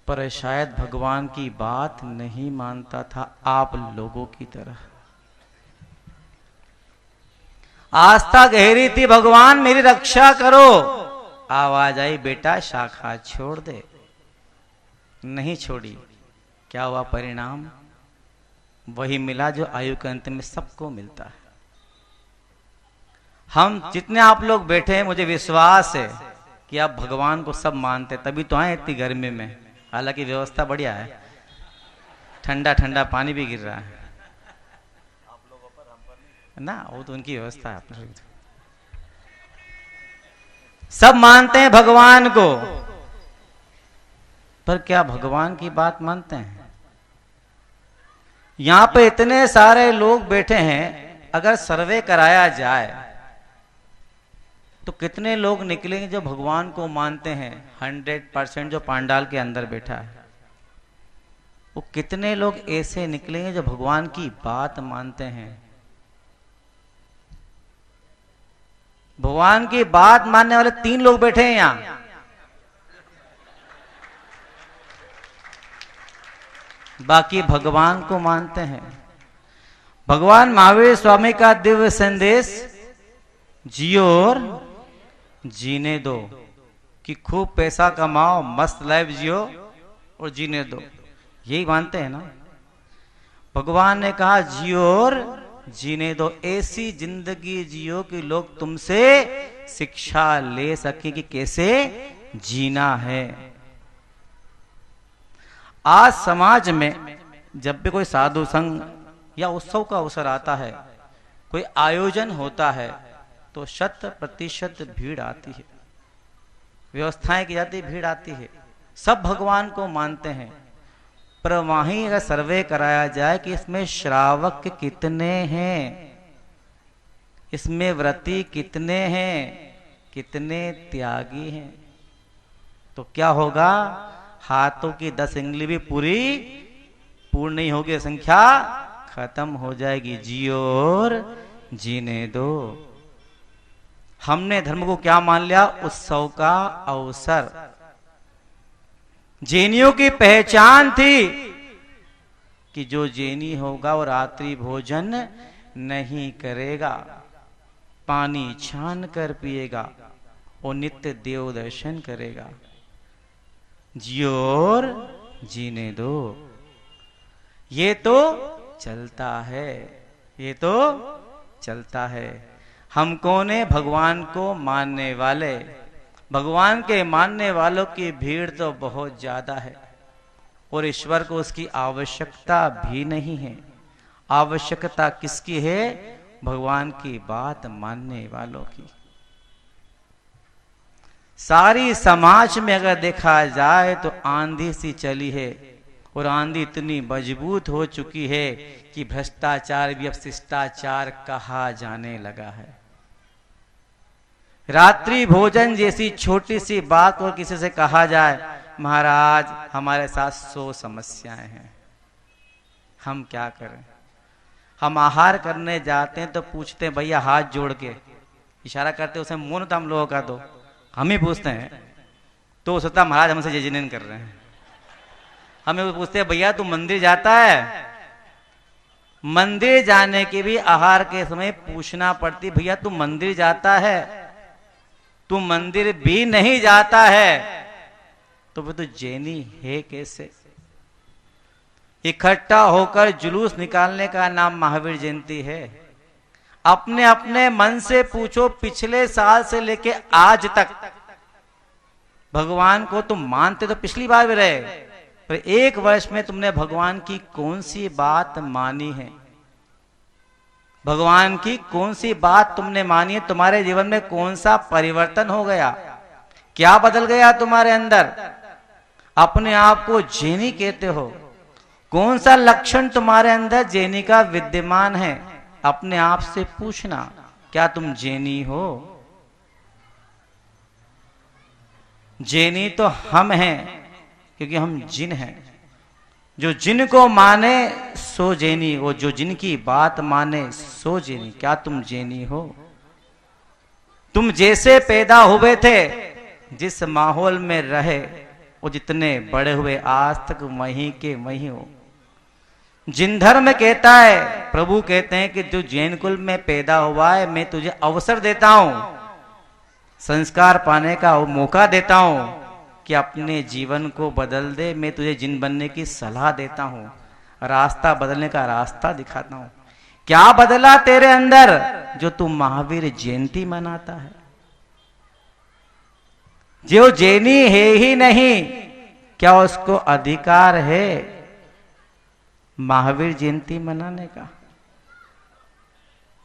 S3: पर शायद भगवान की बात नहीं मानता था आप लोगों की तरह। आस्था गहरी थी, भगवान मेरी रक्षा करो। आवाज आई, बेटा शाखा छोड़ दे। नहीं छोड़ी। क्या हुआ परिणाम? वही मिला जो आयु के अंत में सबको मिलता है। हम जितने आप लोग बैठे हैं, मुझे विश्वास है कि आप भगवान को सब मानते, तभी तो आए इतनी गर्मी में। हालांकि व्यवस्था बढ़िया है, ठंडा ठंडा पानी भी गिर रहा है ना, वो तो उनकी व्यवस्था है। अपने सब मानते हैं भगवान को, पर क्या भगवान की बात मानते हैं? यहां पे इतने सारे लोग बैठे हैं, अगर सर्वे कराया जाए तो कितने लोग निकलेंगे जो भगवान को मानते हैं? 100% जो पांडाल के अंदर बैठा है, वो कितने लोग ऐसे निकलेंगे जो भगवान की बात मानते हैं? भगवान की बात मानने वाले 3 लोग बैठे हैं यहां। बाकी भगवान को मानते हैं। भगवान महावीर स्वामी का दिव्य संदेश, जियो और जीने दो, कि खूब पैसा कमाओ, मस्त लाइफ जियो और जीने दो, यही मानते हैं ना। भगवान ने कहा जियो और जीने दो, ऐसी जिंदगी जियो कि लोग तुमसे शिक्षा ले सके कि कैसे जीना है। आज समाज में जब भी कोई साधु संघ या उत्सव का अवसर आता है, कोई आयोजन होता है, तो 100% भीड़ आती है, व्यवस्थाएं की जाती, भीड़ आती है। सब भगवान को मानते हैं, पर वहीं अगर सर्वे कराया जाए कि इसमें श्रावक कितने हैं, इसमें व्रती कितने हैं, कितने त्यागी हैं, तो क्या होगा? हाथों की 10 उंगली भी पूर्ण नहीं होगी, संख्या खत्म हो जाएगी। जियो और जीने दो। हमने धर्म को क्या मान लिया? उत्सव का अवसर। जैनियों की पहचान थी कि जो जैनी होगा वो रात्रि भोजन नहीं करेगा, पानी छान कर पिएगा और नित्य देव दर्शन करेगा। जियो और जीने दो। ये तो चलता है, ये तो चलता है। हम कौन है? भगवान को मानने वाले। भगवान के मानने वालों की भीड़ तो बहुत ज्यादा है, और ईश्वर को उसकी आवश्यकता भी नहीं है। आवश्यकता किसकी है? भगवान की बात मानने वालों की। सारी समाज में अगर देखा जाए तो आंधी सी चली है, और आंधी इतनी मजबूत हो चुकी है कि भ्रष्टाचार भी अब शिष्टाचार कहा जाने लगा है। रात्रि भोजन जैसी छोटी सी बात और किसी से कहा जाए, महाराज हमारे साथ 100 समस्याएं हैं, हम क्या करें? हम आहार करने जाते हैं तो पूछते हैं भैया हाथ जोड़ के, इशारा करते उसे मुंह तो हम लोगों का दो, हम ही पूछते हैं तो सोचता महाराज हमसे जजनन कर रहे हैं। हमें पूछते हैं भैया तू मंदिर जाता है? मंदिर जाने के भी आहार के समय पूछना पड़ती, भैया तू मंदिर जाता है? तू मंदिर भी नहीं जाता है तो फिर तू जैनी है कैसे? इकट्ठा होकर जुलूस निकालने का नाम महावीर जयंती है। अपने अपने मन से पूछो, पिछले साल से लेके आज तक भगवान को तुम मानते तो पिछली बार भी रहे, पर 1 वर्ष में तुमने भगवान की कौन सी बात मानी है? भगवान की कौन सी बात तुमने मानी है? तुम्हारे जीवन में कौन सा परिवर्तन हो गया? क्या बदल गया तुम्हारे अंदर? अपने आप को जैनी कहते हो, कौन सा लक्षण तुम्हारे अंदर जैनी का विद्यमान है? अपने आप से पूछना, क्या तुम जैनी हो? जैनी तो हम हैं, क्योंकि हम जिन हैं। जो जिन को माने सो जैनी, वो जो जिनकी बात माने सो जैनी। क्या तुम जैनी हो? तुम जैसे पैदा हुए थे, जिस माहौल में रहे, वो जितने बड़े हुए आज तक वहीं के वहीं हो। जिन धर्म कहता है प्रभु कहते हैं कि जो जैन कुल में पैदा हुआ है, मैं तुझे अवसर देता हूं, संस्कार पाने का मौका देता हूं कि अपने जीवन को बदल दे। मैं तुझे जिन बनने की सलाह देता हूं, रास्ता बदलने का रास्ता दिखाता हूं। क्या बदला तेरे अंदर जो तू महावीर जयंती मनाता है? जो जैनी है ही नहीं, क्या उसको अधिकार है महावीर जयंती मनाने का?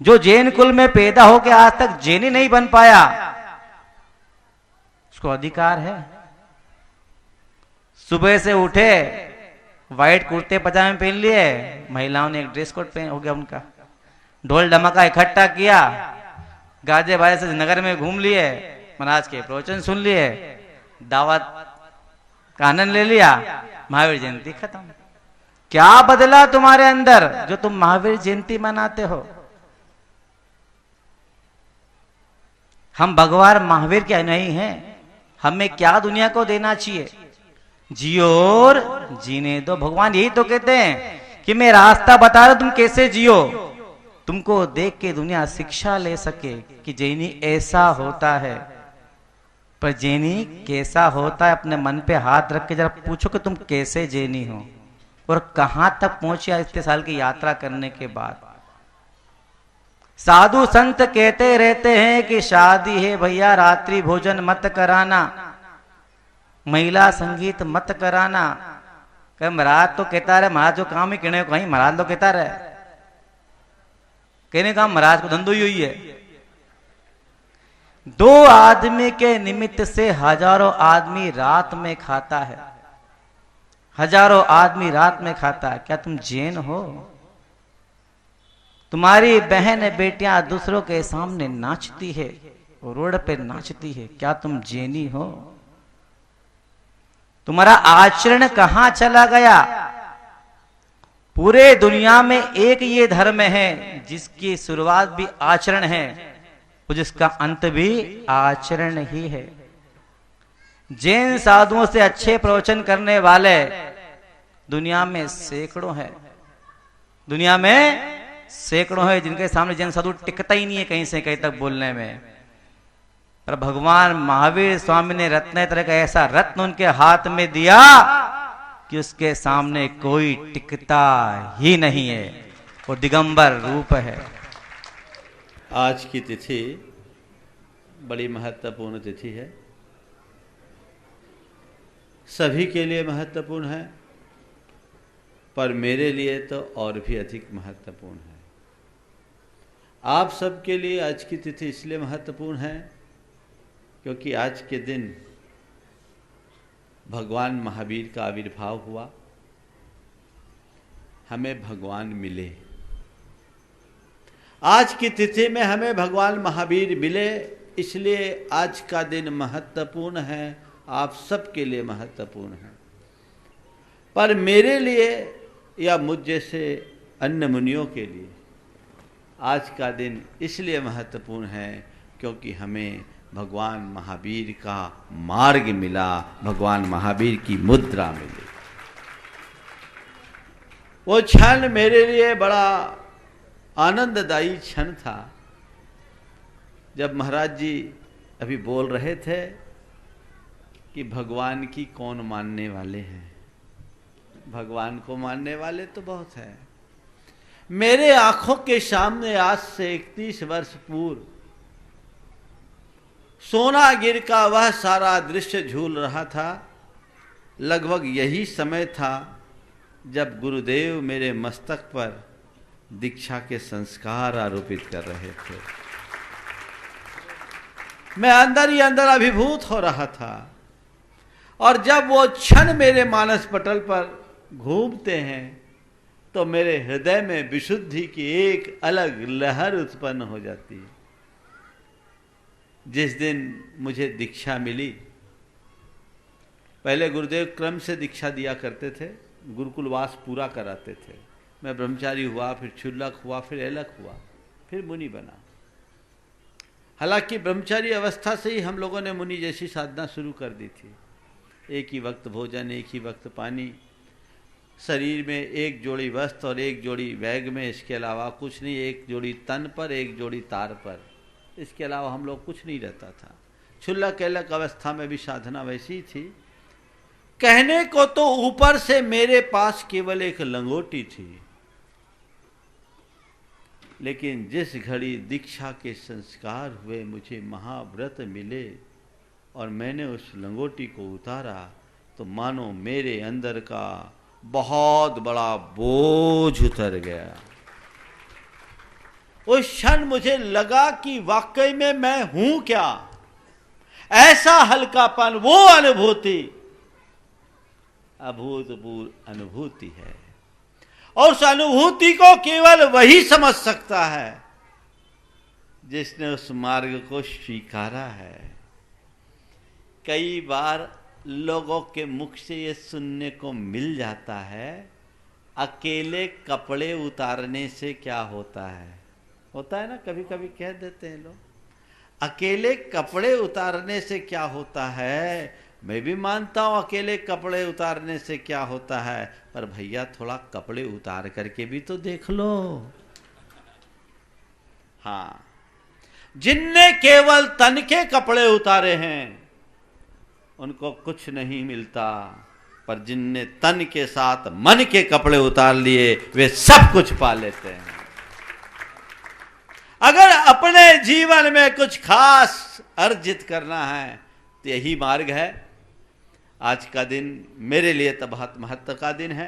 S3: जो जैन कुल में पैदा होकर आज तक जैनी नहीं बन पाया, उसको अधिकार है? सुबह से उठे, व्हाइट कुर्ते पजामे पहन लिए, महिलाओं ने एक ड्रेस कोड पहन हो गया उनका, ढोल धमाका इकट्ठा किया, गाजे बाजे से नगर में घूम लिए, महाराज के प्रवचन सुन लिए, दावत का आनंद ले लिया, महावीर जयंती खत्म। क्या बदला तुम्हारे अंदर जो तुम महावीर जयंती मनाते हो? हम भगवान महावीर के नहीं हैं। हमें क्या दुनिया को देना चाहिए? जियो और जीने दो। भगवान यही तो कहते हैं कि मैं रास्ता बता रहा हूं, तुम कैसे जियो। तुमको देख के दुनिया शिक्षा ले सके कि जैनी ऐसा होता है। पर जैनी कैसा होता है, अपने मन पे हाथ रख के जरा पूछो कि तुम कैसे जैनी हो और कहां तक पहुंचे इतने साल की यात्रा करने के बाद। साधु संत कहते रहते हैं कि शादी है भैया, रात्रि भोजन मत कराना, महिला संगीत मत कराना। कह महाराज तो कहता रहे, महाराज जो काम ही कहने को कहीं महाराज तो कहता रहे, कहने का महाराज को धंधो ही हुई है। दो आदमी के निमित्त से हजारों आदमी रात में खाता है, हजारों आदमी रात में खाता है। क्या तुम जैन हो? तुम्हारी बहन बेटियां दूसरों के सामने नाचती है, रोड पे नाचती है, क्या तुम जैनी हो? तुम्हारा आचरण कहां चला गया? पूरे दुनिया में एक ये धर्म है जिसकी शुरुआत भी आचरण है और जिसका अंत भी आचरण ही है। जैन साधुओं से अच्छे प्रवचन करने वाले दुनिया में सैकड़ों हैं, दुनिया में सैकड़ों है जिनके सामने जैन साधु टिकता ही नहीं है कहीं से कहीं तक बोलने में। पर भगवान महावीर स्वामी ने रत्न तरह का ऐसा रत्न उनके हाथ में दिया कि उसके सामने कोई टिकता ही नहीं है, वो दिगंबर रूप है।
S12: आज की तिथि बड़ी महत्वपूर्ण तिथि है, सभी के लिए महत्वपूर्ण है, पर मेरे लिए तो और भी अधिक महत्वपूर्ण है। आप सबके लिए आज की तिथि इसलिए महत्वपूर्ण है क्योंकि आज के दिन भगवान महावीर का आविर्भाव हुआ, हमें भगवान मिले। आज की तिथि में हमें भगवान महावीर मिले, इसलिए आज का दिन महत्वपूर्ण है, आप सबके लिए महत्वपूर्ण है। पर मेरे लिए या मुझ जैसे अन्य मुनियों के लिए आज का दिन इसलिए महत्वपूर्ण है क्योंकि हमें भगवान महावीर का मार्ग मिला, भगवान महावीर की मुद्रा मिली। वो क्षण मेरे लिए बड़ा आनंददायी क्षण था जब महाराज जी अभी बोल रहे थे कि भगवान की कौन मानने वाले हैं। भगवान को मानने वाले तो बहुत हैं। मेरे आंखों के सामने आज से 31 वर्ष पूर्व सोनागिर का वह सारा दृश्य झूल रहा था। लगभग यही समय था जब गुरुदेव मेरे मस्तक पर दीक्षा के संस्कार आरोपित कर रहे थे। मैं अंदर ही अंदर अभिभूत हो रहा था और जब वो क्षण मेरे मानस पटल पर घूमते हैं तो मेरे हृदय में विशुद्धि की एक अलग लहर उत्पन्न हो जाती है। जिस दिन मुझे दीक्षा मिली, पहले गुरुदेव क्रम से दीक्षा दिया करते थे, गुरुकुलवास पूरा कराते थे। मैं ब्रह्मचारी हुआ, फिर क्षुल्लक हुआ, फिर ऐलक हुआ, फिर मुनि बना। हालांकि ब्रह्मचारी अवस्था से ही हम लोगों ने मुनि जैसी साधना शुरू कर दी थी। एक ही वक्त भोजन, एक ही वक्त पानी, शरीर में एक जोड़ी वस्त्र और एक जोड़ी बैग में, इसके अलावा कुछ नहीं, एक जोड़ी तन पर, एक जोड़ी तार पर, इसके अलावा हम लोग कुछ नहीं रहता था। क्षुल्लक कैलक अवस्था में भी साधना वैसी थी। कहने को तो ऊपर से मेरे पास केवल एक लंगोटी थी, लेकिन जिस घड़ी दीक्षा के संस्कार हुए, मुझे महाव्रत मिले और मैंने उस लंगोटी को उतारा, तो मानो मेरे अंदर का बहुत बड़ा बोझ उतर गया। उस क्षण मुझे लगा कि वाकई में मैं हूं क्या। ऐसा हल्कापन, वो अनुभूति अभूतपूर्व अनुभूति है, और उस अनुभूति को केवल वही समझ सकता है जिसने उस मार्ग को स्वीकारा है। कई बार लोगों के मुख से ये सुनने को मिल जाता है, अकेले कपड़े उतारने से क्या होता है। होता है ना, कभी कभी कह देते हैं लोग, अकेले कपड़े उतारने से क्या होता है। मैं भी मानता हूं अकेले कपड़े उतारने से क्या होता है, पर भैया थोड़ा कपड़े उतार करके भी तो देख लो। हाँ, जिनने केवल तन के कपड़े उतारे हैं उनको कुछ नहीं मिलता, पर जिनने तन के साथ मन के कपड़े उतार लिए वे सब कुछ पा लेते हैं। अगर अपने जीवन में कुछ खास अर्जित करना है तो यही मार्ग है। आज का दिन मेरे लिए तो बहुत महत्व का दिन है।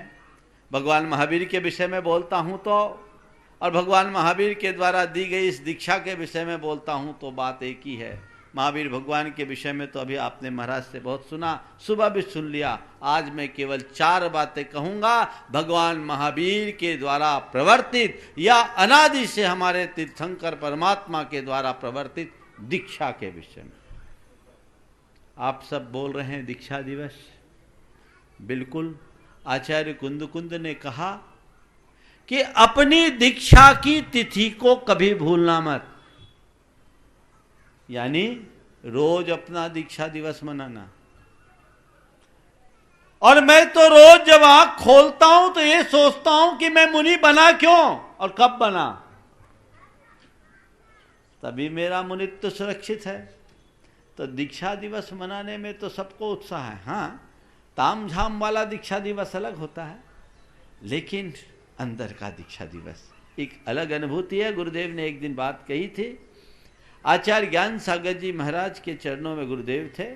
S12: भगवान महावीर के विषय में बोलता हूं तो, और भगवान महावीर के द्वारा दी गई इस दीक्षा के विषय में बोलता हूं तो बात एक ही है। महावीर भगवान के विषय में तो अभी आपने महाराज से बहुत सुना, सुबह भी सुन लिया। आज मैं केवल 4 बातें कहूंगा भगवान महावीर के द्वारा प्रवर्तित या अनादि से हमारे तीर्थंकर परमात्मा के द्वारा प्रवर्तित दीक्षा के विषय में। आप सब बोल रहे हैं दीक्षा दिवस, बिल्कुल। आचार्य कुंद ने कहा कि अपनी दीक्षा की तिथि को कभी भूलना मत, यानी रोज अपना दीक्षा दिवस मनाना। और मैं तो रोज जब आंख खोलता हूं तो ये सोचता हूं कि मैं मुनि बना क्यों और कब बना, तभी मेरा मुनित्व सुरक्षित है। तो दीक्षा दिवस मनाने में तो सबको उत्साह है। हाँ, ताम झाम वाला दीक्षा दिवस अलग होता है, लेकिन अंदर का दीक्षा दिवस एक अलग अनुभूति है। गुरुदेव ने एक दिन बात कही थी। आचार्य ज्ञान सागर जी महाराज के चरणों में गुरुदेव थे,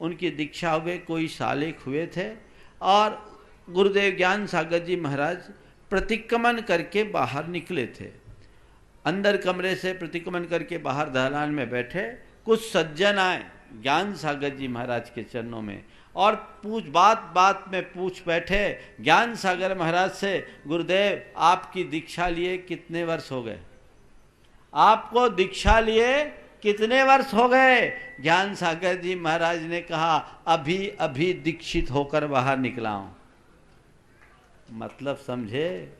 S12: उनकी दीक्षा हुए कोई सालेक हुए थे, और गुरुदेव ज्ञान सागर जी महाराज प्रतिक्रमण करके बाहर निकले थे। अंदर कमरे से प्रतिक्रमण करके बाहर दहलान में बैठे, कुछ सज्जन आए ज्ञान सागर जी महाराज के चरणों में और बात में पूछ बैठे ज्ञान सागर महाराज से, गुरुदेव आपकी दीक्षा लिए कितने वर्ष हो गए, आपको दीक्षा लिए कितने वर्ष हो गए। ज्ञान सागर जी महाराज ने कहा, अभी अभी दीक्षित होकर बाहर निकला हूं। मतलब समझे,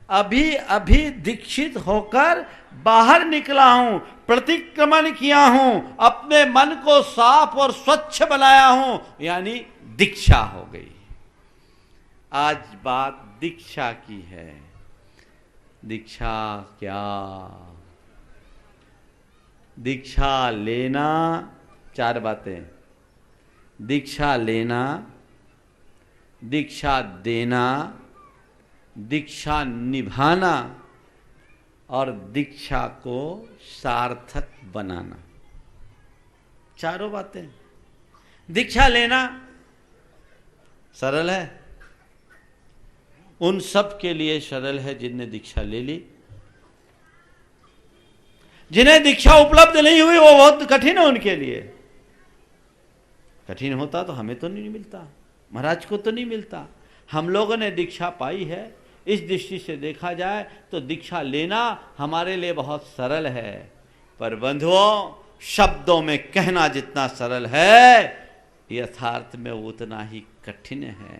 S12: अभी अभी दीक्षित होकर बाहर निकला हूं, प्रतिक्रमण किया हूं, अपने मन को साफ और स्वच्छ बनाया हूं, यानी दीक्षा हो गई। आज बात दीक्षा की है। दीक्षा क्या? दीक्षा लेना, 4 बातें, दीक्षा लेना, दीक्षा देना, दीक्षा निभाना और दीक्षा को सार्थक बनाना। 4 बातें। दीक्षा लेना सरल है, उन सब के लिए सरल है जिनने दीक्षा ले ली। जिन्हें दीक्षा उपलब्ध नहीं हुई वो बहुत कठिन है उनके लिए। कठिन होता तो हमें तो नहीं मिलता, महाराज को तो नहीं मिलता। हम लोगों ने दीक्षा पाई है, इस दृष्टि से देखा जाए तो दीक्षा लेना हमारे लिए बहुत सरल है, पर बंधुओं शब्दों में कहना जितना सरल है यथार्थ में उतना ही कठिन है।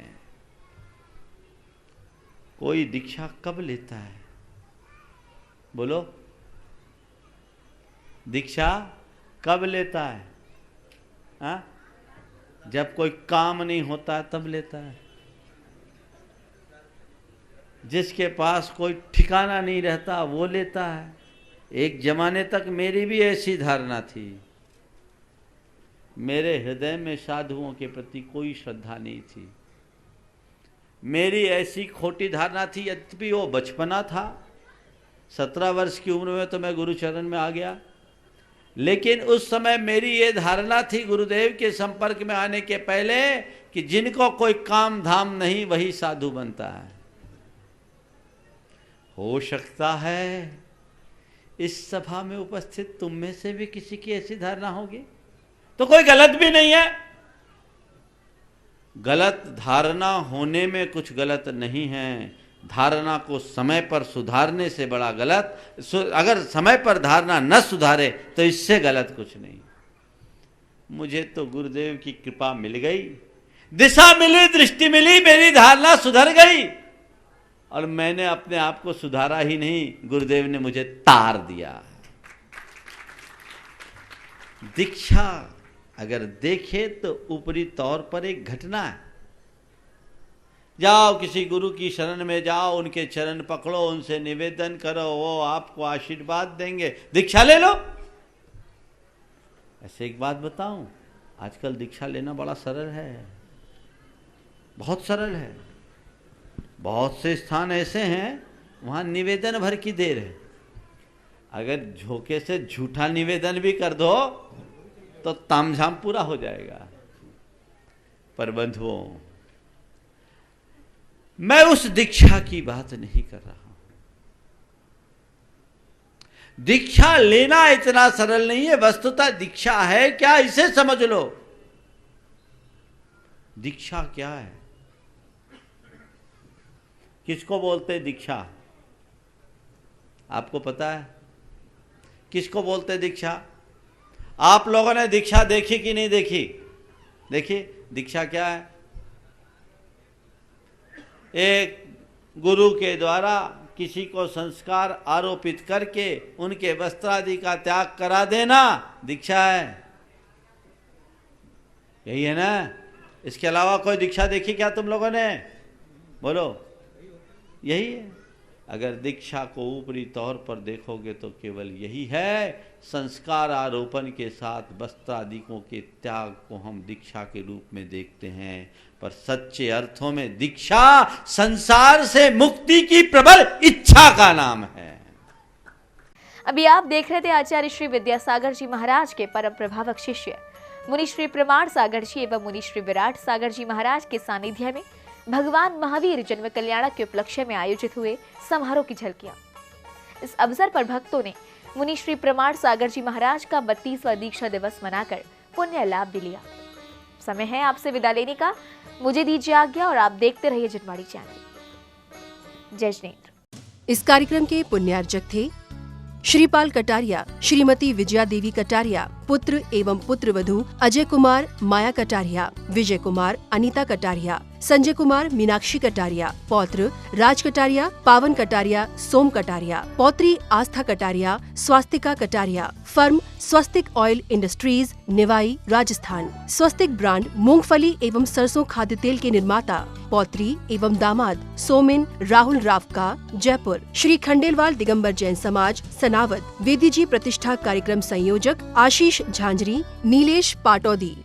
S12: कोई दीक्षा कब लेता है? बोलो, दीक्षा कब लेता है? जब कोई काम नहीं होता तब लेता है। जिसके पास कोई ठिकाना नहीं रहता वो लेता है। एक जमाने तक मेरी भी ऐसी धारणा थी। मेरे हृदय में साधुओं के प्रति कोई श्रद्धा नहीं थी। मेरी ऐसी खोटी धारणा थी, यद्यपि वो बचपना था। 17 वर्ष की उम्र में तो मैं गुरुचरण में आ गया, लेकिन उस समय मेरी ये धारणा थी गुरुदेव के संपर्क में आने के पहले कि जिनको कोई काम धाम नहीं वही साधु बनता है। हो सकता है इस सभा में उपस्थित तुम में से भी किसी की ऐसी धारणा होगी, तो कोई गलत भी नहीं है। गलत धारणा होने में कुछ गलत नहीं है। धारणा को समय पर सुधारने से बड़ा गलत, अगर समय पर धारणा न सुधारे तो इससे गलत कुछ नहीं। मुझे तो गुरुदेव की कृपा मिल गई, दिशा मिली, दृष्टि मिली, मेरी धारणा सुधर गई और मैंने अपने आप को सुधारा ही नहीं, गुरुदेव ने मुझे तार दिया। दीक्षा अगर देखे तो ऊपरी तौर पर एक घटना है। जाओ किसी गुरु की शरण में जाओ, उनके चरण पकड़ो, उनसे निवेदन करो, वो आपको आशीर्वाद देंगे, दीक्षा ले लो। ऐसे एक बात बताऊं, आजकल दीक्षा लेना बड़ा सरल है, बहुत सरल है। बहुत से स्थान ऐसे हैं वहां निवेदन भर की देर है। अगर झोंके से झूठा निवेदन भी कर दो तो तामझाम पूरा हो जाएगा। पर बंधुओं, मैं उस दीक्षा की बात नहीं कर रहा हूं। दीक्षा लेना इतना सरल नहीं है। वस्तुतः दीक्षा है क्या, इसे समझ लो। दीक्षा क्या है, किसको बोलते दीक्षा? आपको पता है किसको बोलते दीक्षा? आप लोगों ने दीक्षा देखी कि नहीं देखी? देखिए दीक्षा क्या है। एक गुरु के द्वारा किसी को संस्कार आरोपित करके उनके वस्त्रादि का त्याग करा देना दीक्षा है। यही है ना? इसके अलावा कोई दीक्षा देखी क्या तुम लोगों ने? बोलो। यही है। अगर दीक्षा को ऊपरी तौर पर देखोगे तो केवल यही है। संस्कार आरोपण के साथ वस्त्रादिकों के त्याग को हम दीक्षा के रूप में देखते हैं, पर सच्चे अर्थों में दीक्षा संसार से मुक्ति की प्रबल इच्छा का नाम है।
S2: अभी आप देख रहे थे आचार्य श्री विद्यासागर जी महाराज के परम प्रभावक शिष्य मुनि श्री प्रमाण सागर जी एवं मुनि श्री विराट सागर जी महाराज के सानिध्य में भगवान महावीर जन्म कल्याणक के उपलक्ष्य में आयोजित हुए समारोह की झलकियां। इस अवसर पर भक्तों ने मुनि श्री प्रमाण सागर जी महाराज का 32वां दीक्षा दिवस मनाकर पुण्य लाभ भी लिया। समय है आपसे विदा लेने का, मुझे दीजिए आज्ञा और आप देखते रहिए जिनवाणी चैनल। जय जिनेंद्र।
S1: इस कार्यक्रम के पुण्यार्जक थे श्रीपाल कटारिया, श्रीमती विजया देवी कटारिया, पुत्र एवं पुत्रवधू अजय कुमार, माया कटारिया, विजय कुमार, अनीता कटारिया, संजय कुमार, मीनाक्षी कटारिया, पौत्र राज कटारिया, पावन कटारिया, सोम कटारिया, पौत्री आस्था कटारिया, स्वास्तिका कटारिया, फर्म स्वस्तिक ऑयल इंडस्ट्रीज, निवाई, राजस्थान। स्वस्तिक ब्रांड मूंगफली एवं सरसों खाद्य तेल के निर्माता, पौत्री एवं दामाद सोमिन राहुल रावका, जयपुर। श्री खंडेलवाल दिगंबर जैन समाज, सनावद। वेदी जी प्रतिष्ठा कार्यक्रम संयोजक आशीष झांझरी, नीलेश पाटौदी।